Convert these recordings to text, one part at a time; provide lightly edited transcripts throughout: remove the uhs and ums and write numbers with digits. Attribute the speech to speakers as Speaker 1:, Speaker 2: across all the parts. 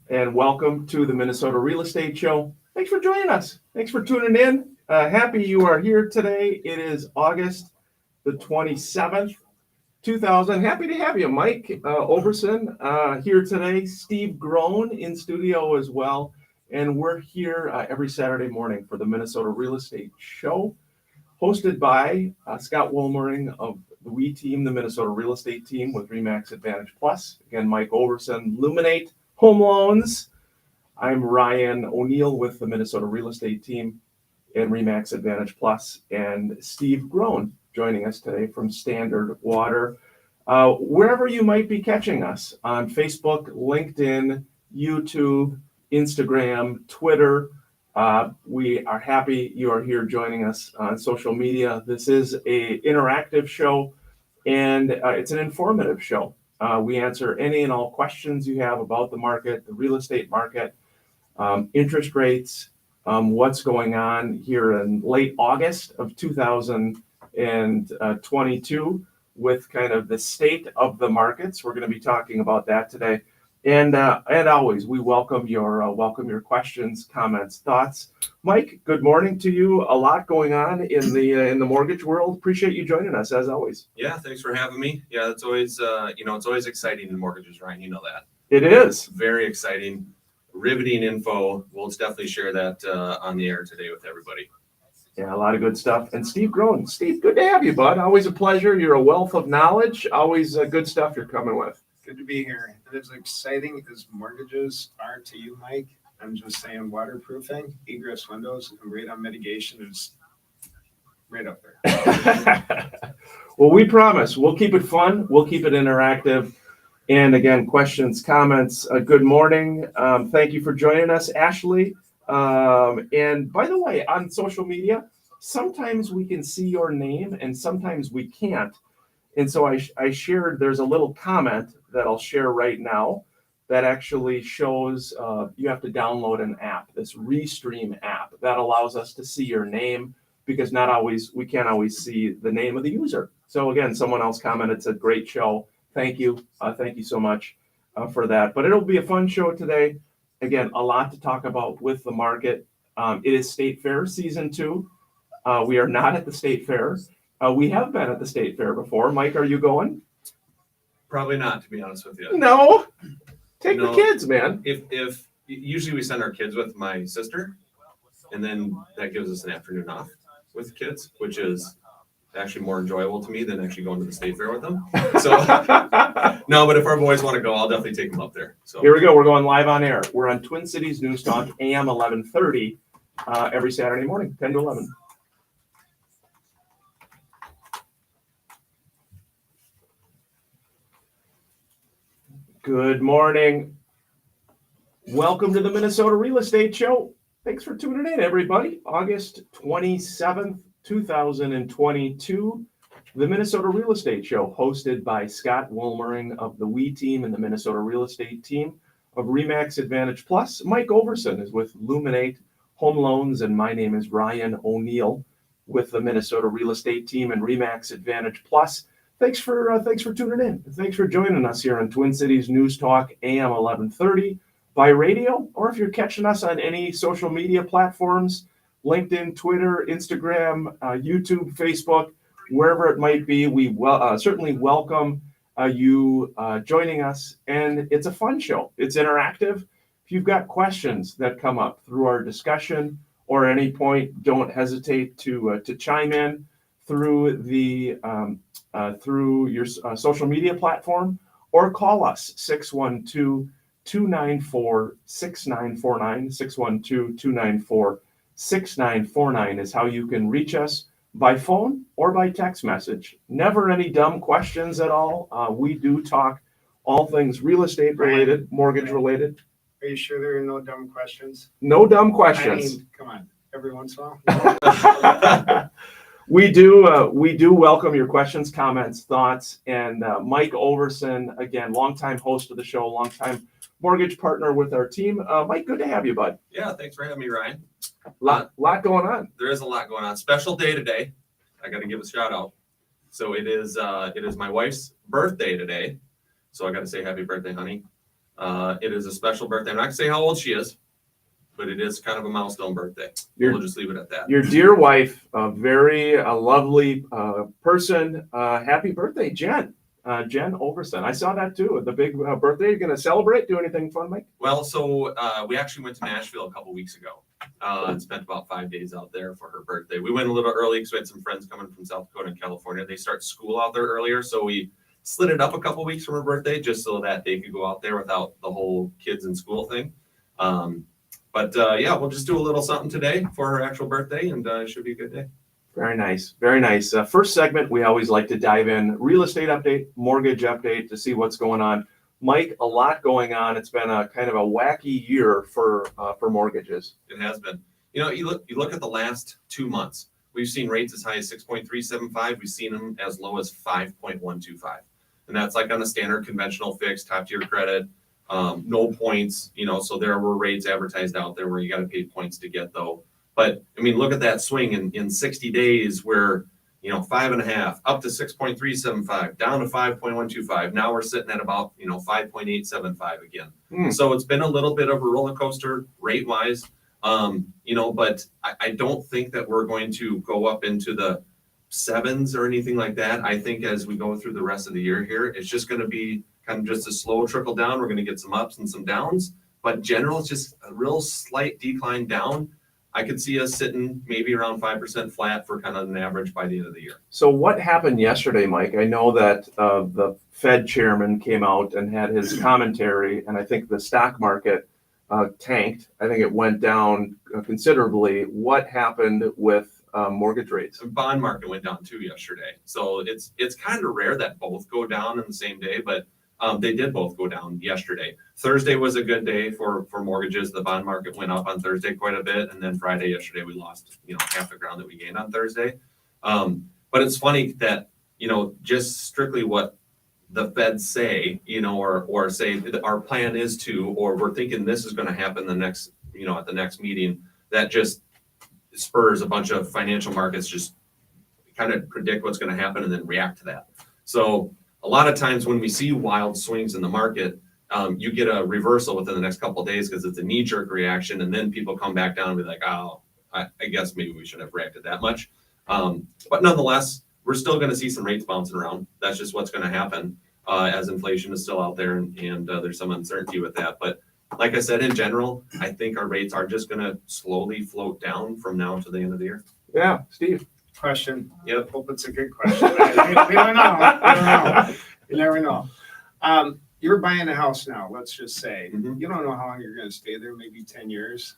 Speaker 1: and welcome to the Minnesota Real Estate Show. Thanks for joining us. Thanks for tuning in. Happy you are here today. It is August the 27th, 2000. Happy to have you, Mike Overson, here today. Steve Groan in studio as well. And we're here every Saturday morning for the Minnesota Real Estate Show, hosted by Scott Woolmering of the WE team, the Minnesota Real Estate team with RE/MAX Advantage Plus. Again, Mike Overson, Luminate Home Loans. I'm Ryan O'Neill with the Minnesota Real Estate team and RE/MAX Advantage Plus, and Steve Groan joining us today from Standard Water. Wherever you might be catching us on Facebook, LinkedIn, YouTube, Instagram, Twitter, we are happy you are here joining us on social media. This is an interactive show, and it's an informative show. We answer any and all questions you have about the market, the real estate market, interest rates, what's going on here in late August of 2022 with kind of the state of the markets. We're going to be talking about that today. And always, we welcome your questions, comments, thoughts. Mike, good morning to you. A lot going on in the mortgage world. Appreciate you joining us as always.
Speaker 2: Yeah, thanks for having me. Yeah, it's always it's always exciting in mortgages, Ryan. You know that.
Speaker 1: It is
Speaker 2: Very exciting, riveting info. We'll definitely share that on the air today with everybody.
Speaker 1: Yeah, a lot of good stuff. And Steve Groan. Steve, good to have you, bud. Always a pleasure. You're a wealth of knowledge. Always good stuff you're coming with.
Speaker 3: Good to be here. And as exciting as mortgages are to you, Mike, I'm just saying waterproofing, egress windows, and radon mitigation is right up there.
Speaker 1: Well, we promise we'll keep it fun. We'll keep it interactive. And again, questions, comments, good morning. Thank you for joining us, Ashley. And by the way, on social media, sometimes we can see your name and sometimes we can't. And so I shared, there's a little comment that I'll share right now that actually shows you have to download an app, this Restream app that allows us to see your name, because we can't always see the name of the user. So again, someone else commented, it's a great show. Thank you. Thank you so much for that. But it'll be a fun show today. Again, a lot to talk about with the market. It is State Fair season 2. We are not at the State Fair. We have been at the State Fair before. Mike, are you going?
Speaker 2: Probably not, to be honest with you.
Speaker 1: No. Take the kids, man.
Speaker 2: If usually we send our kids with my sister, and then that gives us an afternoon off with kids, which is actually more enjoyable to me than actually going to the State Fair with them. So no, but if our boys want to go, I'll definitely take them up there. So
Speaker 1: here we go. We're going live on air. We're on Twin Cities News Talk, AM 1130, every Saturday morning, 10 to 11. Good morning. Welcome to the Minnesota Real Estate Show. Thanks for tuning in, everybody. August 27th, 2022. The Minnesota Real Estate Show, hosted by Scott Woolmering of the WE team and the Minnesota Real Estate team of RE/MAX Advantage Plus. Mike Overson is with Luminate Home Loans, and my name is Ryan O'Neill with the Minnesota Real Estate team and RE/MAX Advantage Plus. Thanks for tuning in. Thanks for joining us here on Twin Cities News Talk, AM 1130, by radio, or if you're catching us on any social media platforms, LinkedIn, Twitter, Instagram, YouTube, Facebook, wherever it might be. We certainly welcome you joining us, and it's a fun show. It's interactive. If you've got questions that come up through our discussion or at any point, don't hesitate to chime in through the through your social media platform, or call us 612-294-6949. 612-294-6949 is how you can reach us by phone or by text message. Never any dumb questions at all. We do talk all things real estate related, mortgage related.
Speaker 3: Are you sure there are no dumb questions?
Speaker 1: No dumb questions.
Speaker 3: I mean, come on, every once in a while.
Speaker 1: We do welcome your questions, comments, thoughts, and Mike Overson, again, longtime host of the show, longtime mortgage partner with our team. Mike, good to have you, bud.
Speaker 2: Yeah, thanks for having me, Ryan.
Speaker 1: Lot going on.
Speaker 2: There is a lot going on. Special day today. I got to give a shout out. So it is my wife's birthday today. So I got to say happy birthday, honey. It is a special birthday. I'm not gonna say how old she is, but it is kind of a milestone birthday.
Speaker 1: Your-
Speaker 2: We'll just leave it at that.
Speaker 1: Your dear wife, a very lovely person. Happy birthday, Jen. Jen Overson. I saw that too. The big birthday. You're going to celebrate? Do anything fun, Mike?
Speaker 2: Well, so we actually went to Nashville a couple weeks ago and spent about 5 days out there for her birthday. We went a little early because we had some friends coming from South Dakota and California. They start school out there earlier, so we slid it up a couple weeks from her birthday just so that they could go out there without the whole kids in school thing. But yeah, we'll just do a little something today for her actual birthday, and it should be a good day.
Speaker 1: Very nice. Very nice. First segment, we always like to dive in. Real estate update, mortgage update to see what's going on. Mike, a lot going on. It's been a kind of a wacky year for mortgages.
Speaker 2: It has been. You know, you look at the last 2 months. We've seen rates as high as 6.375. We've seen them as low as 5.125, and that's like on a standard conventional fixed top tier credit. No points. You know, so there were rates advertised out there where you got to pay points to get though. But I mean, look at that swing in 60 days where, you know, 5.5 up to 6.375, down to 5.125. Now we're sitting at about, 5.875 again. So it's been a little bit of a roller coaster rate wise, but I don't think that we're going to go up into the sevens or anything like that. I think as we go through the rest of the year here, it's just going to be kind of just a slow trickle down. We're going to get some ups and some downs, but general is just a real slight decline down. I could see us sitting maybe around 5% flat for kind of an average by the end of the year.
Speaker 1: So what happened yesterday, Mike? I know that the Fed chairman came out and had his commentary, and I think the stock market tanked. I think it went down considerably. What happened with mortgage rates?
Speaker 2: The bond market went down too yesterday. So it's kind of rare that both go down in the same day, but they did both go down yesterday. Thursday was a good day for mortgages. The bond market went up on Thursday quite a bit, and then Friday yesterday we lost half the ground that we gained on Thursday. But it's funny that just strictly what the Fed say, or say that our plan is to, or we're thinking this is going to happen the next, at the next meeting. That just spurs a bunch of financial markets just kind of predict what's going to happen and then react to that. So a lot of times when we see wild swings in the market, you get a reversal within the next couple of days because it's a knee-jerk reaction, and then people come back down and be like, oh, I guess maybe we shouldn't have reacted that much. But nonetheless, we're still going to see some rates bouncing around. That's just what's going to happen as inflation is still out there, and there's some uncertainty with that. But like I said, in general, I think our rates are just going to slowly float down from now to the end of the year.
Speaker 1: Yeah, Steve.
Speaker 3: Question.
Speaker 2: Yep.
Speaker 3: Hope it's a good question. We don't know. You never know. You're buying a house now, let's just say.
Speaker 2: Mhm.
Speaker 3: You don't know how long you're going to stay there, maybe 10 years.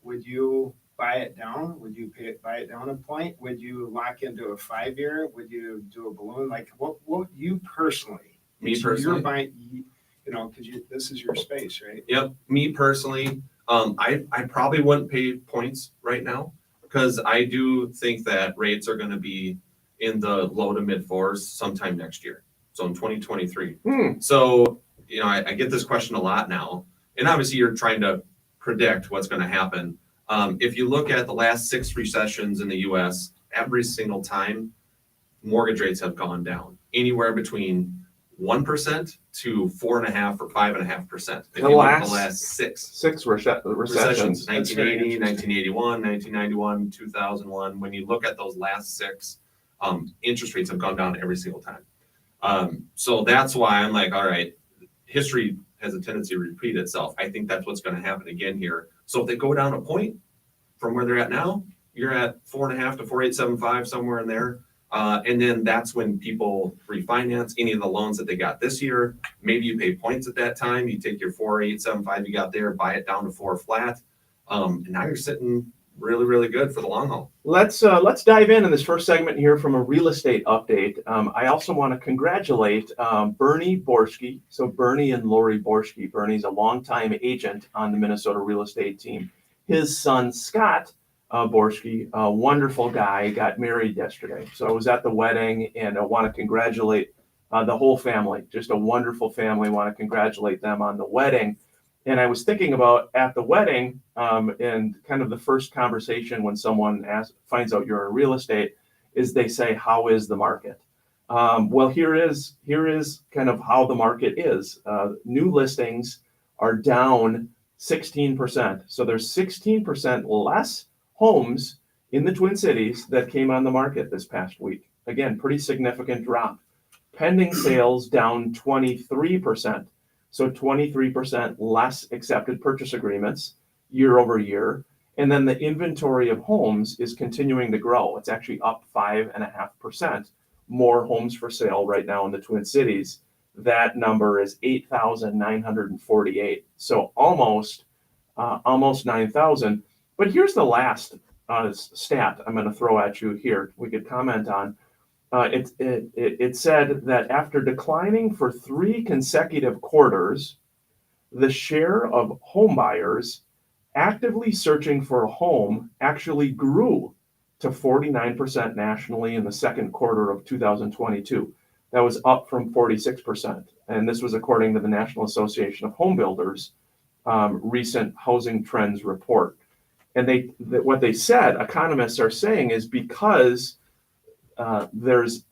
Speaker 3: Would you buy it down? Would you buy it down a point? Would you lock into a 5-year? Would you do a balloon? Like what you personally?
Speaker 2: Me personally?
Speaker 3: You're buying, because this is your space, right?
Speaker 2: Yep. Me personally, I probably wouldn't pay points right now because I do think that rates are going to be in the low to mid fours sometime next year. So in 2023. So, I get this question a lot now, and obviously you're trying to predict what's going to happen. If you look at the last 6 recessions in the US, every single time mortgage rates have gone down anywhere between 1% to 4.5% or 5.5%. If you look at the last 6 recessions, 1980, 1981, 1991, 2001, when you look at those last 6, interest rates have gone down every single time. So that's why I'm like, all right, history has a tendency to repeat itself. I think that's what's going to happen again here. So if they go down a point from where they're at now, you're at 4.5 to 4.875, somewhere in there. And then that's when people refinance any of the loans that they got this year. Maybe you pay points at that time. You take your 4.875 you got there, buy it down to 4 flat. And now you're sitting really, really good for the long haul.
Speaker 1: Let's dive in this first segment here from a real estate update. I also want to congratulate Bernie Borski. So Bernie and Lori Borski. Bernie's a longtime agent on the Minnesota real estate team. His son, Scott Borski, a wonderful guy, got married yesterday. So I was at the wedding, and I want to congratulate the whole family. Just a wonderful family. I want to congratulate them on the wedding. And I was thinking about at the wedding, and kind of the first conversation when someone finds out you're in real estate is they say, how is the market? Well, here is kind of how the market is. New listings are down 16%. So there's 16% less homes in the Twin Cities that came on the market this past week. Again, pretty significant drop. Pending sales down 23%. So 23% less accepted purchase agreements year over year. And then the inventory of homes is continuing to grow. It's actually up 5.5%. More homes for sale right now in the Twin Cities. That number is 8,948. So almost 9,000. But here's the last stat I'm going to throw at you here. We could comment on. It said that after declining for 3 consecutive quarters, the share of home buyers actively searching for a home actually grew to 49% nationally in the second quarter of 2022. That was up from 46%. And this was according to the National Association of Home Builders recent housing trends report. And what they said, economists are saying, is because there's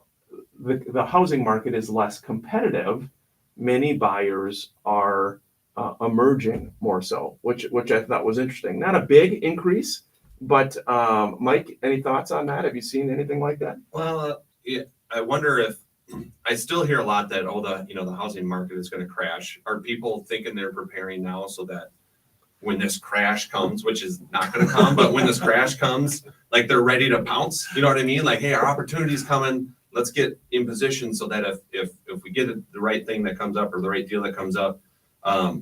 Speaker 1: the housing market is less competitive, many buyers are emerging more so, which I thought was interesting. Not a big increase, but Mike, any thoughts on that? Have you seen anything like that?
Speaker 2: Well, yeah, I wonder if I still hear a lot that the housing market is going to crash. Are people thinking they're preparing now so that when this crash comes, which is not going to come, but when this crash comes, like they're ready to pounce? You know what I mean? Like, hey, our opportunity's coming. Let's get in position so that if we get the right thing that comes up or the right deal that comes up,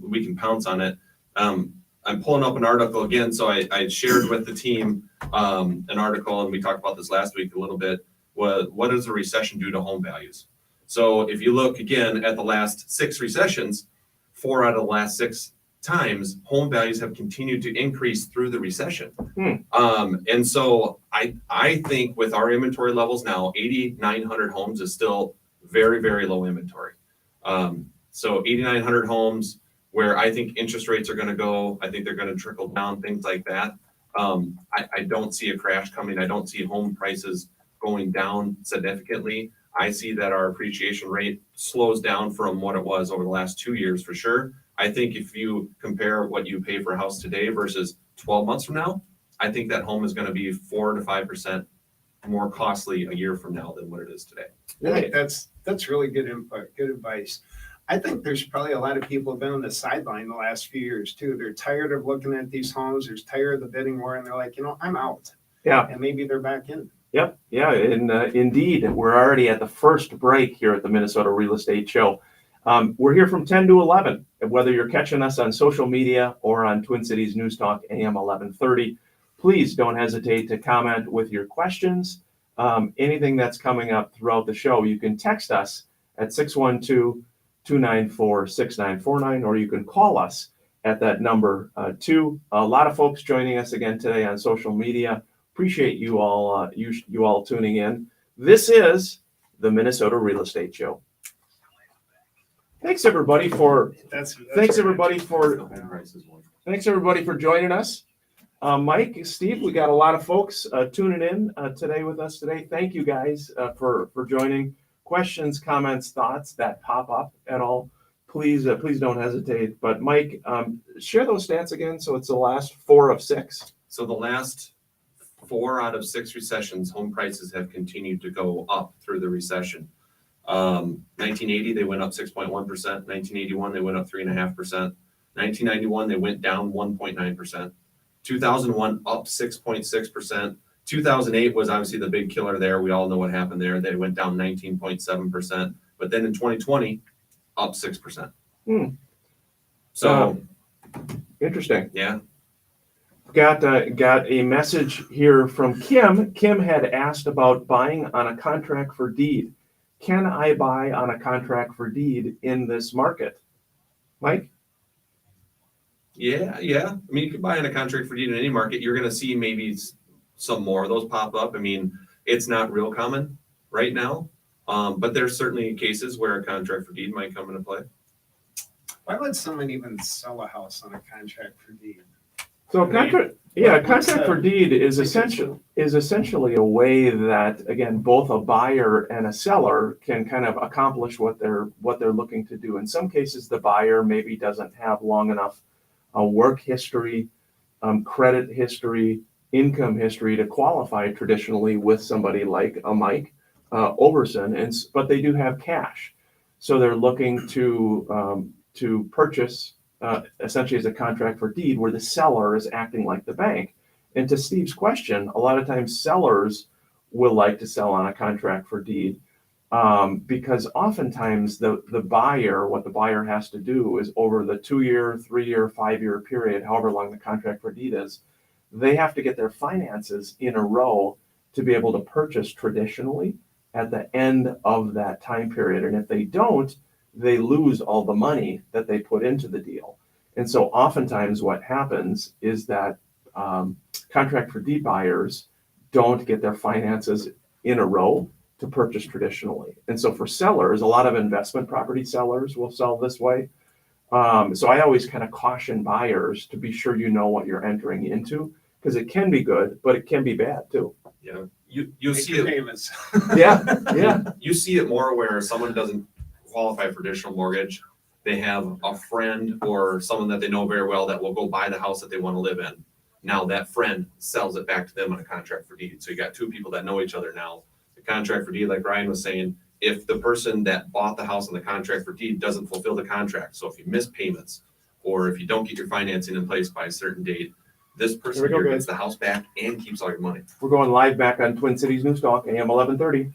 Speaker 2: we can pounce on it. I'm pulling up an article again. So I shared with the team an article, and we talked about this last week a little bit. What does a recession do to home values? So if you look again at the last 6 recessions, 4 out of the last 6 times, home values have continued to increase through the recession. And so I think with our inventory levels now, 8,900 homes is still very, very low inventory. So 8,900 homes where I think interest rates are going to go. I think they're going to trickle down, things like that. I don't see a crash coming. I don't see home prices going down significantly. I see that our appreciation rate slows down from what it was over the last 2 years for sure. I think if you compare what you pay for a house today versus 12 months from now, I think that home is going to be 4 to 5% more costly a year from now than what it is today.
Speaker 3: I think that's really good input, good advice. I think there's probably a lot of people have been on the sideline the last few years too. They're tired of looking at these homes. They're tired of the bidding war, and they're like, I'm out.
Speaker 1: Yeah.
Speaker 3: And maybe they're back in.
Speaker 1: Yep. Yeah. And indeed, we're already at the first break here at the Minnesota Real Estate Show. We're here from 10 to 11. Whether you're catching us on social media or on Twin Cities News Talk AM 1130, please don't hesitate to comment with your questions. Anything that's coming up throughout the show, you can text us at 612-294-6949, or you can call us at that number too. A lot of folks joining us again today on social media. Appreciate you all you all tuning in. This is the Minnesota Real Estate Show. Thanks everybody for joining us. Mike, Steve, we got a lot of folks tuning in today with us today. Thank you guys for joining. Questions, comments, thoughts that pop up at all, please don't hesitate. But Mike, share those stats again. So it's the last 4 of 6.
Speaker 2: So the last 4 out of 6 recessions, home prices have continued to go up through the recession. 1980, they went up 6.1%. 1981, they went up 3.5%. 1991, they went down 1.9%. 2001, up 6.6%. 2008 was obviously the big killer there. We all know what happened there. They went down 19.7%. But then in 2020, up 6%. So
Speaker 1: interesting.
Speaker 2: Yeah.
Speaker 1: Got a message here from Kim. Kim had asked about buying on a contract for deed. Can I buy on a contract for deed in this market? Mike?
Speaker 2: Yeah. I mean, you can buy on a contract for deed in any market. You're going to see maybe some more of those pop up. I mean, it's not real common right now, but there's certainly cases where a contract for deed might come into play.
Speaker 3: Why would someone even sell a house on a contract for deed?
Speaker 1: So contract for deed is
Speaker 3: It's
Speaker 1: essentially a way that, again, both a buyer and a seller can kind of accomplish what they're looking to do. In some cases, the buyer maybe doesn't have long enough work history, credit history, income history to qualify traditionally with somebody like a Mike Overson, but they do have cash, so they're looking to purchase essentially as a contract for deed where the seller is acting like the bank. And to Steve's question, a lot of times sellers will like to sell on a contract for deed because oftentimes the buyer, what the buyer has to do is over the 2-year, 3-year, 5-year period, however long the contract for deed is, they have to get their finances in a row to be able to purchase traditionally at the end of that time period. And if they don't, they lose all the money that they put into the deal. And so oftentimes what happens is that contract for deed buyers don't get their finances in a row to purchase traditionally. And so for sellers, a lot of investment property sellers will sell this way. So I always kind of caution buyers to be sure you know what you're entering into, because it can be good, but it can be bad too.
Speaker 2: Yeah, you
Speaker 3: Make
Speaker 2: see
Speaker 3: your
Speaker 2: it.
Speaker 3: payments.
Speaker 1: Yeah.
Speaker 2: You see it more where someone doesn't qualify for traditional mortgage. They have a friend or someone that they know very well that will go buy the house that they want to live in. Now that friend sells it back to them on a contract for deed. So you got two people that know each other now. The contract for deed, like Ryan was saying, if the person that bought the house on the contract for deed doesn't fulfill the contract, so if you miss payments or if you don't get your financing in place by a certain date, this person
Speaker 1: Here we go,
Speaker 2: here
Speaker 1: guys.
Speaker 2: gets the house back and keeps all your money.
Speaker 1: We're going live back on Twin Cities News Talk, AM 1130.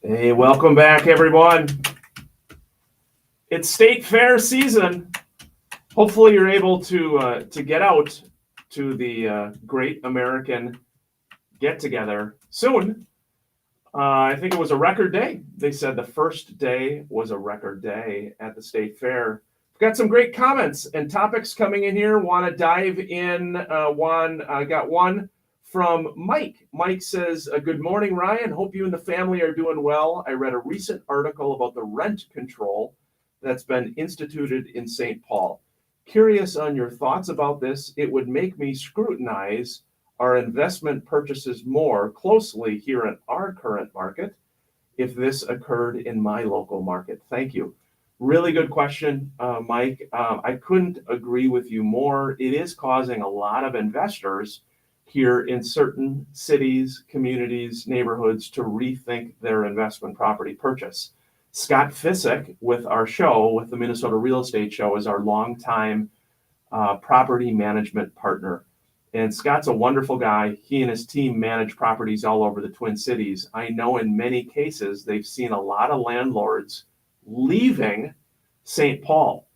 Speaker 1: Hey, welcome back, everyone. It's state fair season. Hopefully you're able to get out to the Great American Get-Together soon. I think it was a record day. They said the first day was a record day at the state fair. We've got some great comments and topics coming in here. Want to dive in? Got one from Mike. Mike says, good morning, Ryan. Hope you and the family are doing well. I read a recent article about the rent control that's been instituted in St. Paul. Curious on your thoughts about this. It would make me scrutinize our investment purchases more closely here in our current market if this occurred in my local market. Thank you. Really good question, Mike. I couldn't agree with you more. It is causing a lot of investors here in certain cities, communities, neighborhoods to rethink their investment property purchase. Scott Fisick with our show, with the Minnesota Real Estate Show, is our longtime property management partner. And Scott's a wonderful guy. He and his team manage properties all over the Twin Cities. I know in many cases they've seen a lot of landlords leaving St. Paul.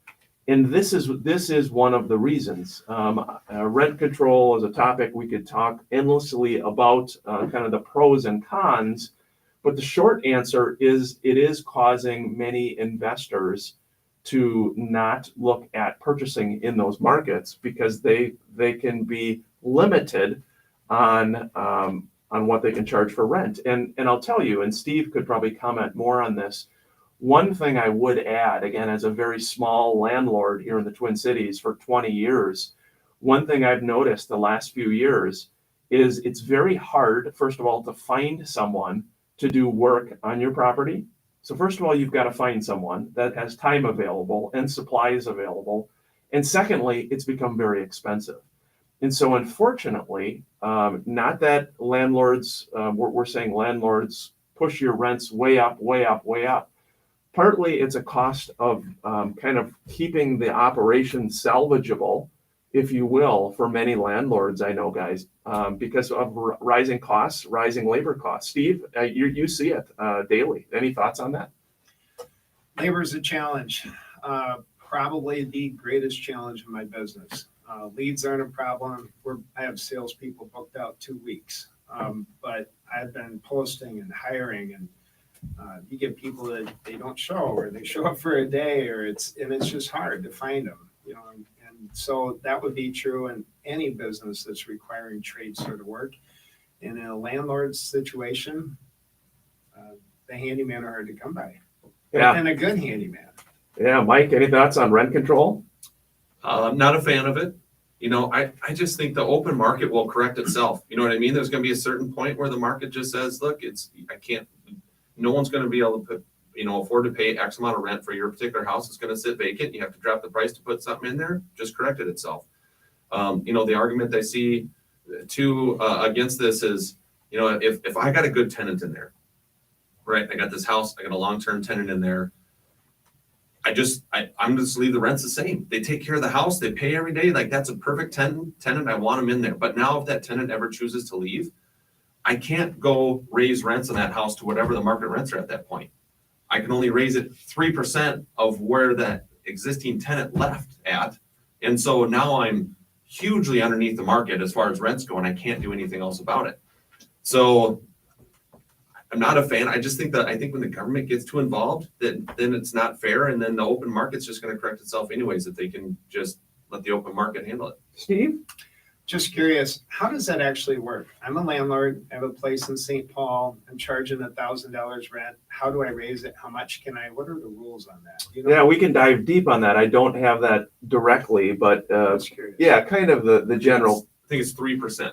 Speaker 1: And this is one of the reasons. Rent control is a topic we could talk endlessly about, kind of the pros and cons. But the short answer is it is causing many investors to not look at purchasing in those markets because they can be limited on what they can charge for rent. And I'll tell you, and Steve could probably comment more on this. One thing I would add, again, as a very small landlord here in the Twin Cities for 20 years, one thing I've noticed the last few years is it's very hard, first of all, to find someone to do work on your property. So first of all, you've got to find someone that has time available and supplies available. And secondly, it's become very expensive. And so unfortunately, not that landlords, we're saying landlords push your rents way up, way up, way up. Partly it's a cost of kind of keeping the operation salvageable, if you will, for many landlords, I know, guys, because of rising costs, rising labor costs. Steve, you see it daily. Any thoughts on that?
Speaker 3: Labor is a challenge, probably the greatest challenge in my business. Leads aren't a problem. I have salespeople booked out 2 weeks, but I've been posting and hiring, and you get people that they don't show, or they show up for a day, it's just hard to find them, and so that would be true in any business that's requiring trade sort of work. And in a landlord's situation, the handyman are hard to come by.
Speaker 1: Yeah.
Speaker 3: And a good handyman.
Speaker 1: Yeah, Mike, any thoughts on rent control?
Speaker 2: I'm not a fan of it. I just think the open market will correct itself. You know what I mean? There's going to be a certain point where the market just says, look, no one's going to be able to put, afford to pay X amount of rent for your particular house. It's going to sit vacant. You have to drop the price to put something in there. Just corrected itself. The argument I see too against this is, if I got a good tenant in there, right? I got this house, I got a long-term tenant in there. I'm just leave the rents the same. They take care of the house, they pay every day. Like, that's a perfect tenant. I want them in there. But now if that tenant ever chooses to leave, I can't go raise rents in that house to whatever the market rents are at that point. I can only raise it 3% of where that existing tenant left at. And so now I'm hugely underneath the market as far as rents go, and I can't do anything else about it. So I'm not a fan. I think when the government gets too involved, then it's not fair. And then the open market's just going to correct itself anyways, if they can just let the open market handle it.
Speaker 1: Steve?
Speaker 3: Just curious, how does that actually work? I'm a landlord. I have a place in St. Paul. I'm charging $1,000 rent. How do I raise it? How much can I? What are the rules on that?
Speaker 1: Yeah, we can dive deep on that. I don't have that directly, but
Speaker 3: Just curious.
Speaker 1: yeah, kind of the general.
Speaker 2: I think it's 3%.
Speaker 1: 3%.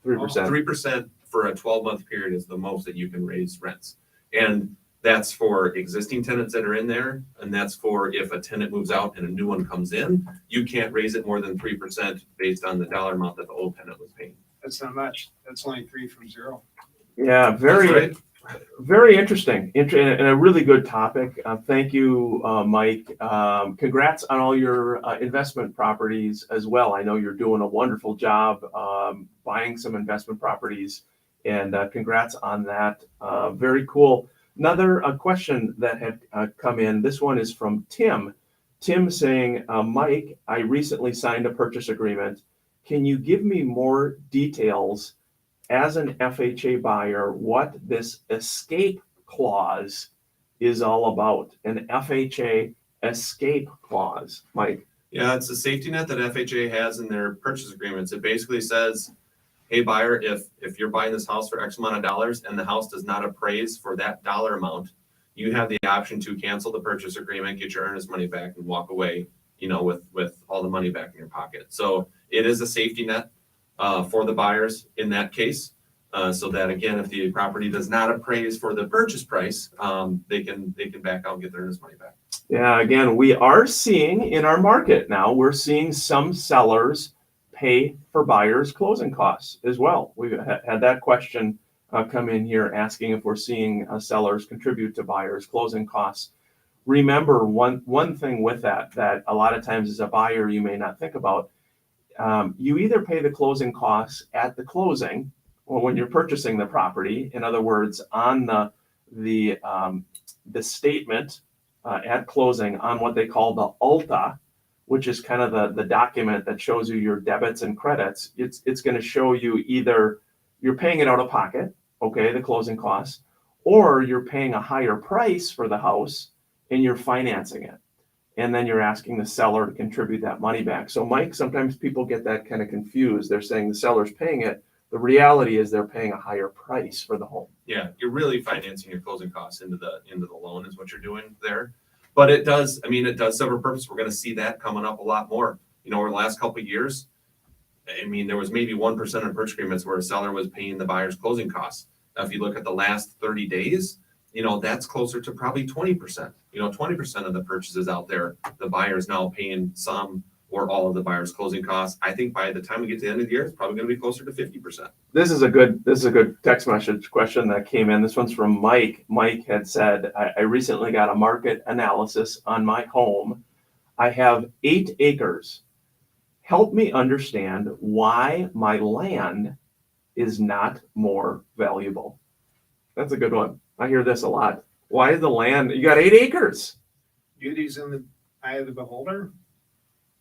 Speaker 2: 3% for a 12-month period is the most that you can raise rents. And that's for existing tenants that are in there. And that's for if a tenant moves out and a new one comes in, you can't raise it more than 3% based on the dollar amount that the old tenant was paying.
Speaker 3: That's not much. That's only 3 from 0.
Speaker 1: Yeah, very, very interesting and a really good topic. Thank you, Mike. Congrats on all your investment properties as well. I know you're doing a wonderful job buying some investment properties, and congrats on that. Very cool. Another question that had come in. This one is from Tim. Tim saying, Mike, I recently signed a purchase agreement. Can you give me more details as an FHA buyer what this escape clause is all about? An FHA escape clause, Mike.
Speaker 2: Yeah, it's a safety net that FHA has in their purchase agreements. It basically says, hey buyer, if you're buying this house for X amount of dollars and the house does not appraise for that dollar amount, you have the option to cancel the purchase agreement, get your earnest money back, and walk away, with all the money back in your pocket. So it is a safety net for the buyers in that case. So that again, if the property does not appraise for the purchase price, they can back out and get their earnest money back.
Speaker 1: Yeah, again, we are seeing in our market now, we're seeing some sellers pay for buyers' closing costs as well. We've had that question come in here asking if we're seeing sellers contribute to buyers' closing costs. Remember one thing with that a lot of times as a buyer you may not think about. You either pay the closing costs at the closing or when you're purchasing the property. In other words, on the statement at closing on what they call the ALTA, which is kind of the document that shows you your debits and credits. It's going to show you either you're paying it out of pocket, okay, the closing costs, or you're paying a higher price for the house and you're financing it. And then you're asking the seller to contribute that money back. So Mike, sometimes people get that kind of confused. They're saying the seller's paying it. The reality is they're paying a higher price for the home.
Speaker 2: Yeah, you're really financing your closing costs into the loan is what you're doing there. But it does serve a purpose. We're going to see that coming up a lot more. Over the last couple of years, there was maybe 1% of purchase agreements where a seller was paying the buyer's closing costs. Now, if you look at the last 30 days, that's closer to probably 20%. 20% of the purchases out there, the buyer is now paying some or all of the buyer's closing costs. I think by the time we get to the end of the year, it's probably going to be closer to 50%.
Speaker 1: This is a good text message question that came in. This one's from Mike. Mike had said, I recently got a market analysis on my home. I have 8 acres. Help me understand why my land is not more valuable. That's a good one. I hear this a lot. Why is the land, you got 8 acres?
Speaker 3: Beauty's in the eye of the beholder.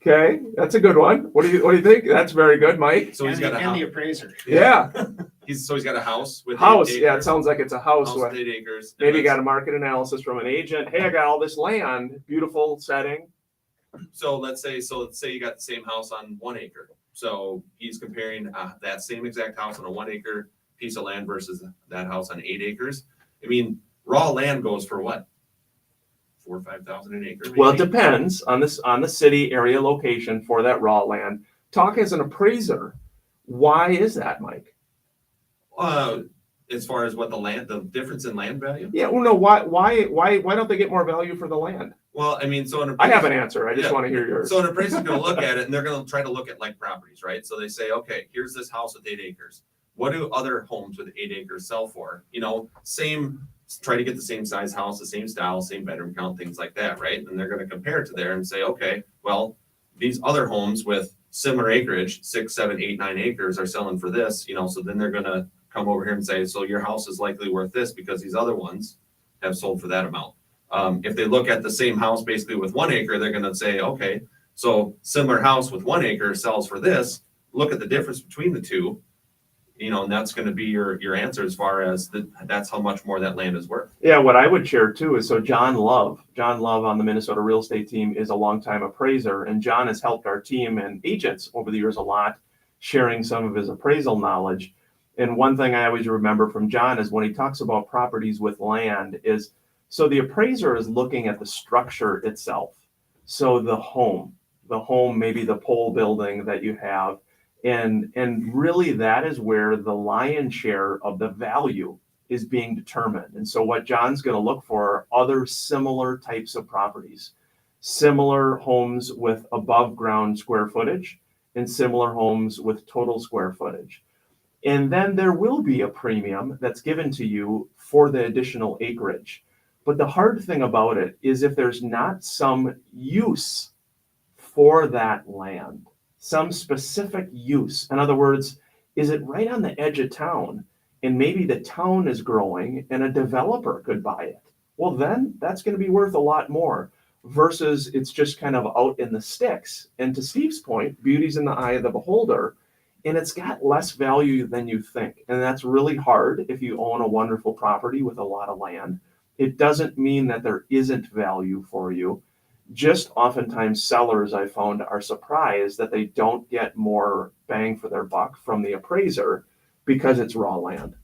Speaker 1: Okay, that's a good one. What do you think? That's very good, Mike.
Speaker 2: So he's got a house.
Speaker 3: And the appraiser.
Speaker 1: Yeah.
Speaker 2: He's got a house with
Speaker 1: House.
Speaker 2: 8 acres.
Speaker 1: Yeah, it sounds like it's a house
Speaker 2: with
Speaker 1: with
Speaker 2: 8 acres.
Speaker 1: maybe got a market analysis from an agent. Hey, I got all this land, beautiful setting.
Speaker 2: So let's say you got the same house on 1 acre. So he's comparing that same exact house on a 1 acre piece of land versus that house on 8 acres. Raw land goes for what? 4 or 5,000 an acre.
Speaker 1: Well, it
Speaker 2: maybe.
Speaker 1: depends on the city area location for that raw land. Talk as an appraiser. Why is that, Mike?
Speaker 2: As far as what the difference in land value.
Speaker 1: Yeah, well, no, why don't they get more value for the land?
Speaker 2: Well, I mean, so an
Speaker 1: I have
Speaker 2: appraiser,
Speaker 1: an answer. I just
Speaker 2: Yeah.
Speaker 1: want to hear yours.
Speaker 2: so an appraiser's going to look at it, and they're going to try to look at like properties, right? So they say, okay, here's this house with 8 acres. What do other homes with 8 acres sell for? Try to get the same size house, the same style, same bedroom count, things like that, right? And they're going to compare it to there and say, okay, well, these other homes with similar acreage, 6, 7, 8, 9 acres, are selling for this. So then they're going to come over here and say, so your house is likely worth this because these other ones have sold for that amount. If they look at the same house basically with 1 acre, they're going to say, okay, so similar house with 1 acre sells for this. Look at the difference between the two, and that's going to be your answer as far as that's how much more that land is worth.
Speaker 1: Yeah, what I would share too is, so John Love on the Minnesota real estate team is a longtime appraiser, and John has helped our team and agents over the years a lot, sharing some of his appraisal knowledge. And one thing I always remember from John is when he talks about properties with land is, so the appraiser is looking at the structure itself. So the home, maybe the pole building that you have, and really that is where the lion's share of the value is being determined. And so what John's going to look for are other similar types of properties, similar homes with above ground square footage and similar homes with total square footage. And then there will be a premium that's given to you for the additional acreage. But the hard thing about it is if there's not some use for that land, some specific use. In other words, is it right on the edge of town and maybe the town is growing and a developer could buy it? Well, then that's going to be worth a lot more versus it's just kind of out in the sticks. And to Steve's point, beauty's in the eye of the beholder. And it's got less value than you think. And that's really hard if you own a wonderful property with a lot of land. It doesn't mean that there isn't value for you. Just oftentimes sellers I found are surprised that they don't get more bang for their buck from the appraiser because it's raw land.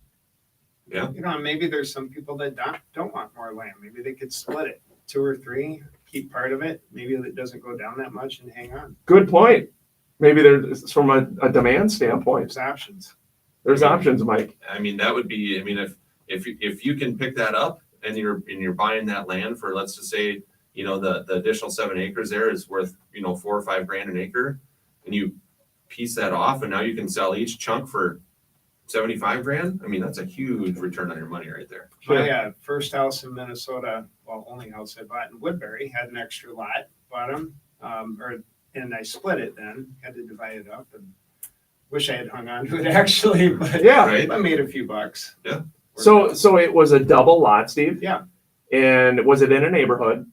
Speaker 2: Yeah.
Speaker 3: Maybe there's some people that don't want more land. Maybe they could split it 2 or 3, keep part of it. Maybe it doesn't go down that much and hang on.
Speaker 1: Good point. Maybe there's from a demand standpoint.
Speaker 3: There's options.
Speaker 1: There's options, Mike.
Speaker 2: I mean, that would be, if you can pick that up and you're buying that land for, let's just say, the additional 7 acres there is worth, $4 or $5 grand an acre, and you piece that off and now you can sell each chunk for 75 grand. I mean, that's a huge return on your money right there.
Speaker 3: My first house in Minnesota, only house I bought in Woodbury, had an extra lot, bought them, and I split it then, had to divide it up, and wish I had hung on to it actually, but
Speaker 1: Yeah.
Speaker 2: Right.
Speaker 3: I made a few bucks.
Speaker 2: Yeah.
Speaker 1: So it was a double lot, Steve?
Speaker 3: Yeah.
Speaker 1: And was it in a neighborhood?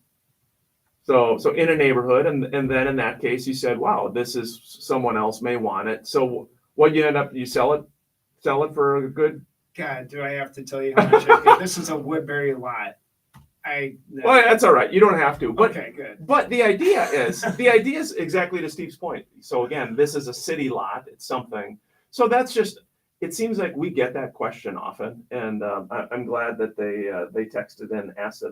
Speaker 1: So in a neighborhood, and then in that case, you said, wow, this is, someone else may want it. So what you end up, you sell it for a good?
Speaker 3: God, do I have to tell you how much I paid? This is a Woodbury lot.
Speaker 1: Well, that's all right. You don't have to. But
Speaker 3: okay, good.
Speaker 1: But the idea is exactly to Steve's point. So again, this is a city lot. It's something. So that's just, it seems like we get that question often, and I'm glad that they texted and asked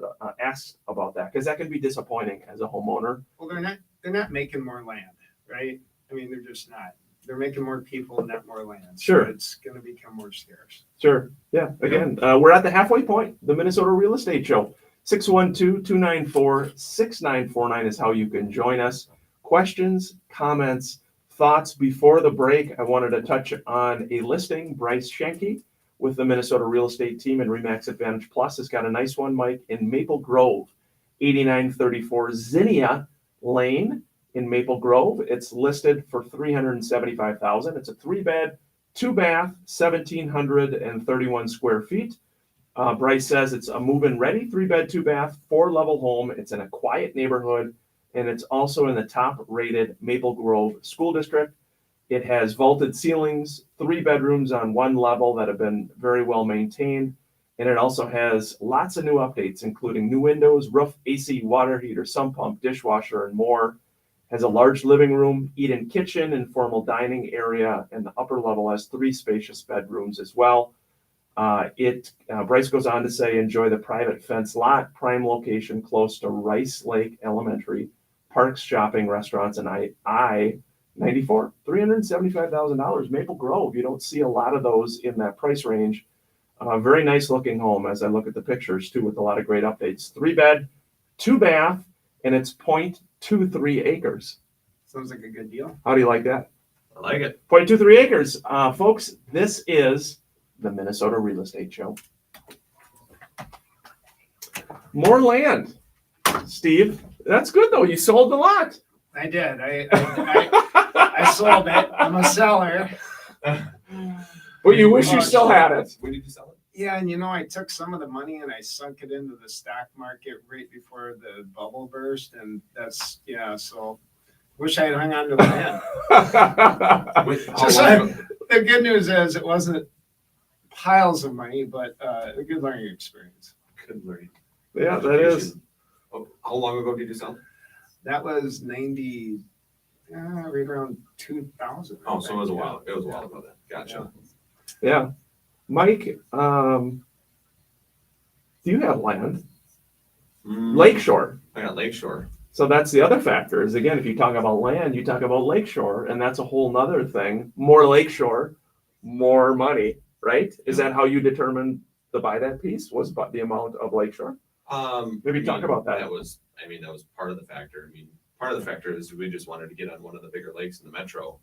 Speaker 1: about that, because that can be disappointing as a homeowner.
Speaker 3: Well, they're not making more land, right? I mean, they're just not. They're making more people, not more land.
Speaker 1: Sure.
Speaker 3: So it's going to become more scarce.
Speaker 1: Sure. Yeah. Again, we're at the halfway point. The Minnesota Real Estate Show. 612-294-6949 is how you can join us. Questions, comments, thoughts before the break. I wanted to touch on a listing. Bryce Schenke with the Minnesota Real Estate Team and Remax Advantage Plus has got a nice one, Mike, in Maple Grove, 8934 Zinnia Lane in Maple Grove. It's listed for $375,000. It's a 3-bed, 2-bath, 1,731 square feet. Bryce says it's a move-in ready, 3-bed, 2-bath, 4-level home. It's in a quiet neighborhood, and it's also in the top-rated Maple Grove School District. It has vaulted ceilings, 3 bedrooms on 1 level that have been very well maintained, and it also has lots of new updates, including new windows, roof, AC, water heater, sump pump, dishwasher, and more. Has a large living room, eat-in kitchen, and formal dining area, and the upper level has 3 spacious bedrooms as well. Bryce goes on to say, enjoy the private fence lot, prime location close to Rice Lake Elementary, parks, shopping, restaurants, and I-94, $375,000. Maple Grove, you don't see a lot of those in that price range. Very nice looking home as I look at the pictures too, with a lot of great updates. 3-bed, 2-bath, and it's 0.23 acres.
Speaker 3: Sounds like a good deal.
Speaker 1: How do you like that?
Speaker 2: I like it.
Speaker 1: 0.23 acres. Folks, this is the Minnesota Real Estate Show. More land. Steve, that's good though. You sold a lot.
Speaker 3: I did. I sold it. I'm a seller.
Speaker 1: Well, you wish you still had it.
Speaker 2: When did you sell it?
Speaker 3: Yeah, and I took some of the money and I sunk it into the stock market right before the bubble burst, and so wish I had hung on to land. The good news is it wasn't piles of money, but a good learning experience.
Speaker 2: Good learning.
Speaker 1: Yeah, that is.
Speaker 2: How long ago did you sell?
Speaker 3: That was 90, right around 2000.
Speaker 2: Oh, so it was a while. It was a while ago then. Gotcha.
Speaker 1: Yeah. Mike, do you have land? Lakeshore.
Speaker 2: I got Lakeshore.
Speaker 1: So that's the other factor is, again, if you talk about land, you talk about Lakeshore, and that's a whole nother thing. More Lakeshore, more money, right? Is that how you determined to buy that piece, was the amount of Lakeshore? Maybe talk about that.
Speaker 2: That was part of the factor. Part of the factor is we just wanted to get on one of the bigger lakes in the metro,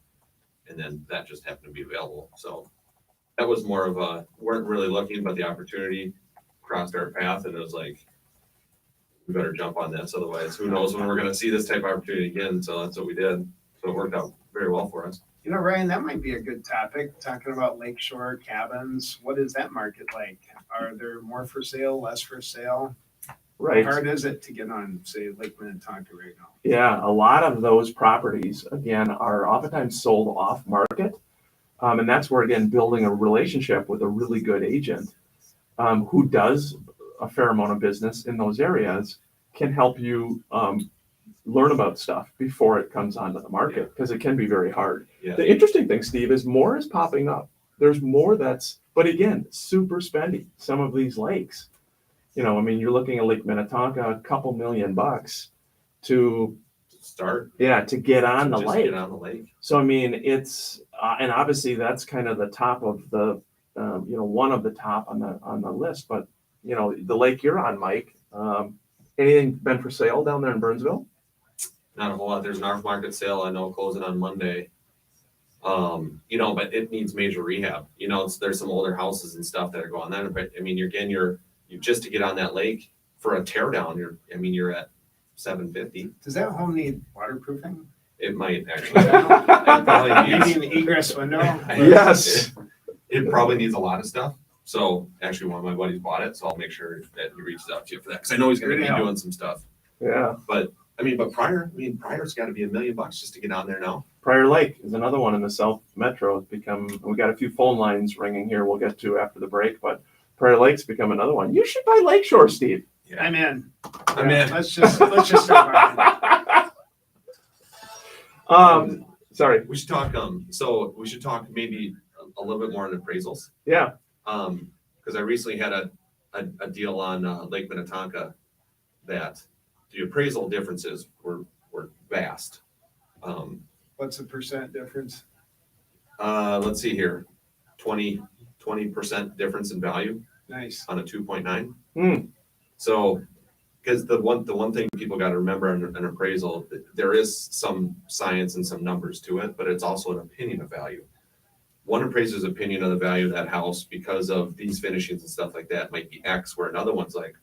Speaker 2: and then that just happened to be available. So that was more of weren't really looking, but the opportunity crossed our path, and it was like, we better jump on this. Otherwise, who knows when we're going to see this type of opportunity again. So that's what we did. So it worked out very well for us.
Speaker 3: Ryan, that might be a good topic, talking about lakeshore cabins. What is that market like? Are there more for sale, less for sale?
Speaker 1: Right.
Speaker 3: How hard is it to get on, say, Lake Minnetonka right now?
Speaker 1: Yeah, a lot of those properties, again, are oftentimes sold off market. And that's where, again, building a relationship with a really good agent who does a fair amount of business in those areas can help you learn about stuff before it comes onto the market, because it can be very hard.
Speaker 2: Yeah.
Speaker 1: The interesting thing, Steve, is more is popping up. There's more but again, super spendy. Some of these lakes, you're looking at Lake Minnetonka, a couple $1 million to
Speaker 2: start.
Speaker 1: Yeah, to get on the lake.
Speaker 2: Get on the lake.
Speaker 1: So it's and obviously that's kind of the top of the one of the top on the list. But the lake you're on, Mike. Anything been for sale down there in Burnsville?
Speaker 2: Not a whole lot. There's an off-market sale I know closing on Monday. But it needs major rehab. There's some older houses and stuff that are going on. But you're just to get on that lake for a tear down. You're at $750.
Speaker 3: Does that home need waterproofing?
Speaker 2: It might actually. It probably
Speaker 3: Maybe
Speaker 2: needs,
Speaker 3: an egress window?
Speaker 1: Yes.
Speaker 2: It probably needs a lot of stuff. So actually, one of my buddies bought it, so I'll make sure that he reaches out to you for that, because I know he's going to be doing some stuff.
Speaker 1: Yeah.
Speaker 2: But Pryor's got to be $1 million just to get on there now.
Speaker 1: Pryor Lake is another one in the South Metro. We got a few phone lines ringing here. We'll get to after the break, but Pryor Lake's become another one. You should buy Lakeshore, Steve.
Speaker 2: Yeah.
Speaker 3: I'm in.
Speaker 2: I'm in.
Speaker 3: Let's just start marketing.
Speaker 1: Sorry.
Speaker 2: We should talk. So we should talk maybe a little bit more on appraisals.
Speaker 1: Yeah.
Speaker 2: Because I recently had a deal on Lake Minnetonka that the appraisal differences were vast.
Speaker 3: What's the percent difference?
Speaker 2: Let's see here, 20% difference in value
Speaker 3: Nice.
Speaker 2: on a 2.9.
Speaker 1: Hmm.
Speaker 2: So, because the one thing people got to remember in an appraisal, there is some science and some numbers to it, but it's also an opinion of value. One appraiser's opinion of the value of that house because of these finishings and stuff like that might be X, where another one's like,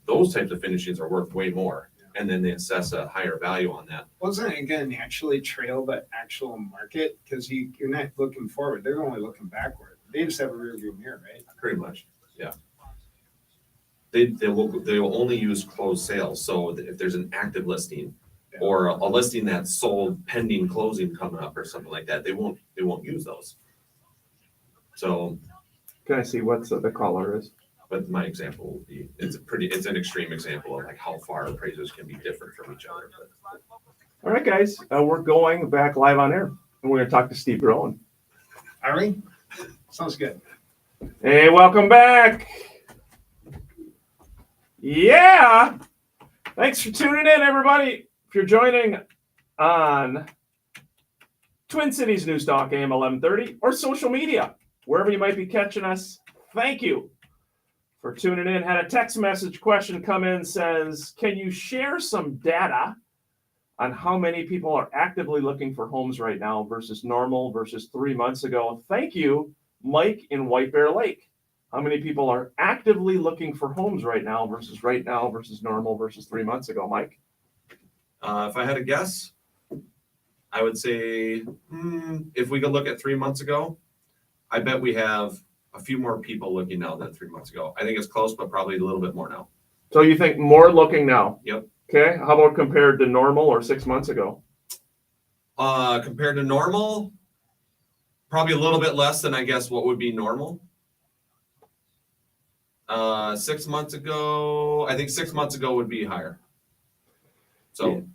Speaker 2: those types of finishings are worth way more. And then they assess a higher value on that.
Speaker 3: Wasn't it going to naturally trail the actual market? Because you're not looking forward. They're only looking backward. They just have a rear view mirror, right?
Speaker 2: Pretty much, yeah. They will only use closed sales. So if there's an active listing or a listing that's sold pending closing coming up or something like that, they won't use those. So,
Speaker 1: Can I see what the color is?
Speaker 2: but my example would be, it's an extreme example of like how far appraisers can be different from each other. But.
Speaker 1: All right, guys, we're going back live on air, and we're going to talk to Steve Groen.
Speaker 3: Are we? Sounds good.
Speaker 1: Hey, welcome back. Yeah. Thanks for tuning in, everybody. If you're joining on Twin Cities News Talk AM 1130 or social media, wherever you might be catching us, thank you for tuning in. Had a text message question come in, says, can you share some data on how many people are actively looking for homes right now versus normal versus 3 months ago? Thank you, Mike in White Bear Lake. How many people are actively looking for homes right now versus normal versus 3 months ago, Mike?
Speaker 2: If I had to guess, I would say if we could look at 3 months ago, I bet we have a few more people looking now than 3 months ago. I think it's close, but probably a little bit more now.
Speaker 1: So you think more looking now?
Speaker 2: Yep.
Speaker 1: Okay. How about compared to normal or 6 months ago?
Speaker 2: Compared to normal, probably a little bit less than I guess what would be normal. 6 months ago, I think 6 months ago would be higher.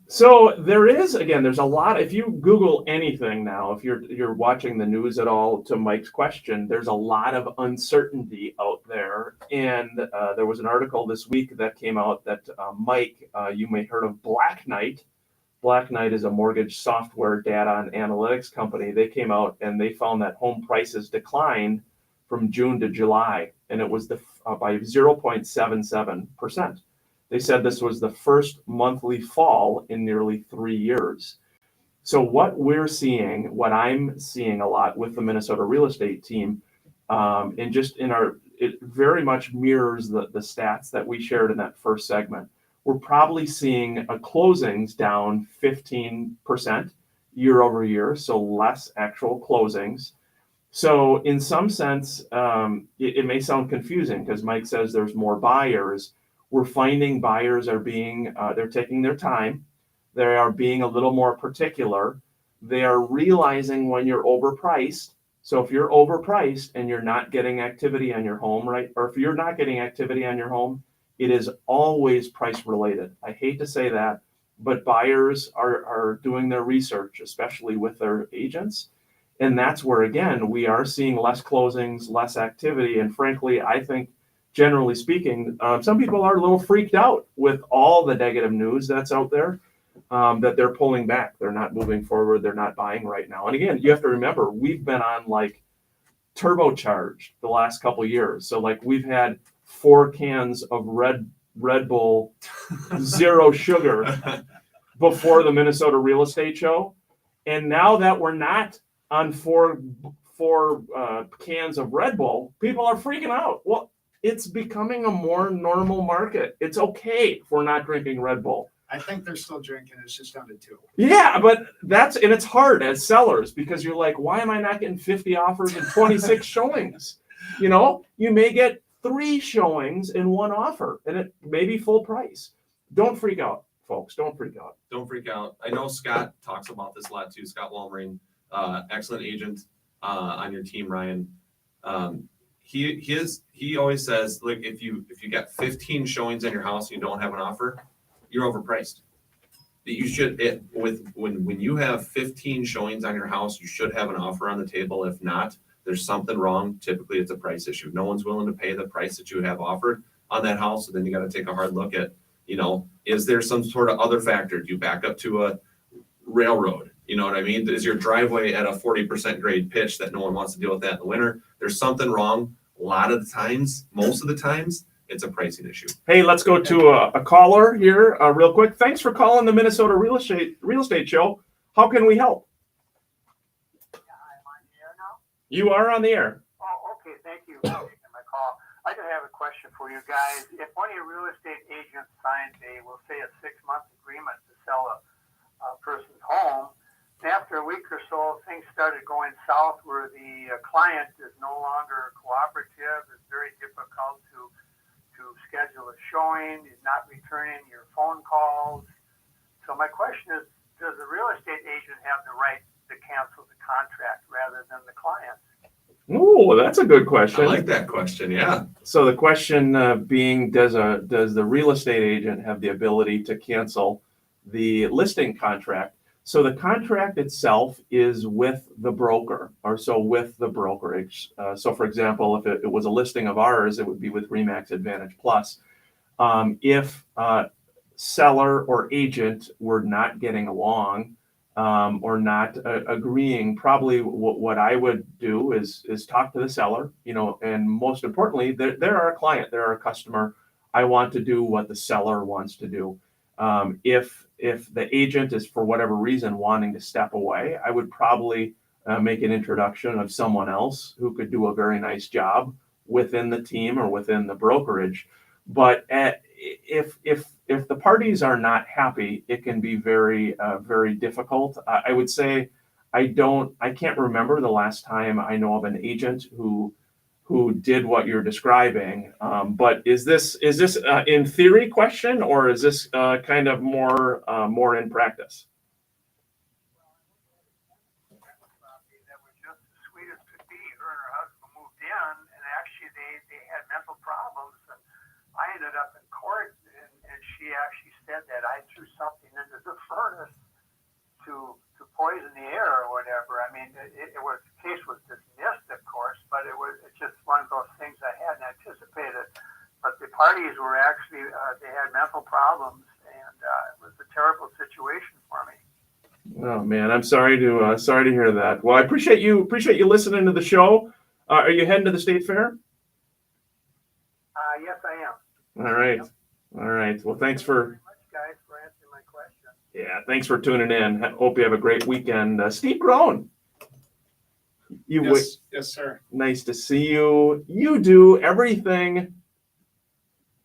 Speaker 1: So there is, again, there's a lot. If you Google anything now, if you're watching the news at all, to Mike's question, there's a lot of uncertainty out there. And there was an article this week that came out that Mike, you may have heard of Black Knight. Black Knight is a mortgage software data and analytics company. They came out and they found that home prices declined from June to July, and it was by 0.77%. They said this was the first monthly fall in nearly 3 years. So what I'm seeing a lot with the Minnesota real estate team, and just it very much mirrors the stats that we shared in that first segment. We're probably seeing closings down 15% year over year, so less actual closings. So in some sense, it may sound confusing because Mike says there's more buyers. We're finding buyers are they're taking their time. They are being a little more particular. They are realizing when you're overpriced. So if you're overpriced and you're not getting activity on your home, right? Or if you're not getting activity on your home, it is always price related. I hate to say that, but buyers are doing their research, especially with their agents. And that's where, again, we are seeing less closings, less activity. And frankly, I think, generally speaking, some people are a little freaked out with all the negative news that's out there, that they're pulling back. They're not moving forward. They're not buying right now. And again, you have to remember, we've been on like turbocharged the last couple of years. So like we've had 4 cans of Red Bull, zero sugar before the Minnesota Real Estate Show. And now that we're not on four cans of Red Bull, people are freaking out. Well, it's becoming a more normal market. It's okay if we're not drinking Red Bull.
Speaker 3: I think they're still drinking. It's just down to 2.
Speaker 1: Yeah, but it's hard as sellers because you're like, why am I not getting 50 offers and 26 showings? You know, you may get 3 showings and 1 offer, and it may be full price. Don't freak out, folks. Don't freak out.
Speaker 2: Don't freak out. I know Scott talks about this a lot too. Scott Walmering, excellent agent on your team, Ryan. He always says, look, if you got 15 showings on your house and you don't have an offer, you're overpriced. You should when you have 15 showings on your house, you should have an offer on the table. If not, there's something wrong. Typically, it's a price issue. No one's willing to pay the price that you have offered on that house. So then you got to take a hard look at, is there some sort of other factor? Do you back up to a railroad? You know what I mean? Is your driveway at a 40% grade pitch that no one wants to deal with that in the winter? There's something wrong. A lot of the times, most of the times, it's a pricing issue.
Speaker 1: Hey, let's go to a caller here real quick. Thanks for calling the Minnesota Real Estate Show. How can we help?
Speaker 4: Yeah, I'm on the air now.
Speaker 1: You are on the air.
Speaker 4: Oh, okay. Thank you for taking my call. I just have a question for you guys. If one of your real estate agents signs we'll say a 6-month agreement to sell a person's home, and after a week or so, things started going south where the client is no longer cooperative, it's very difficult to schedule a showing, is not returning your phone calls. So my question is, does the real estate agent have the right to cancel the contract rather than the client?
Speaker 1: Oh, that's a good question.
Speaker 2: I like that question. Yeah.
Speaker 1: So the question being, does the real estate agent have the ability to cancel the listing contract? So the contract itself is with the broker, or so with the brokerage. So for example, if it was a listing of ours, it would be with Remax Advantage Plus. If seller or agent were not getting along, or not agreeing, probably what I would do is talk to the seller, and most importantly, they're our client, they're our customer. I want to do what the seller wants to do. If the agent is for whatever reason wanting to step away, I would probably make an introduction of someone else who could do a very nice job within the team or within the brokerage. But if the parties are not happy, it can be very very difficult. I would say I can't remember the last time I know of an agent who did what you're describing. But is this in theory question, or is this kind of more in practice?
Speaker 4: That was just as sweet as could be. Her and her husband moved in, and actually they had mental problems. And I ended up in court, and she actually said that I threw something into the furnace to poison the air or whatever. I mean, the case was dismissed, of course, but it's just one of those things I hadn't anticipated. But the parties were actually they had mental problems, and it was a terrible situation for me.
Speaker 1: Oh man, I'm sorry to hear that. Well, I appreciate you listening to the show. Are you heading to the state fair?
Speaker 4: Yes, I am.
Speaker 1: All right. All right. Well, thanks
Speaker 4: Thank you
Speaker 1: for
Speaker 4: very much, guys, for answering my question.
Speaker 1: thanks for tuning in. Hope you have a great weekend. Steve Groen,
Speaker 3: Yes, sir.
Speaker 1: nice to see you. You do everything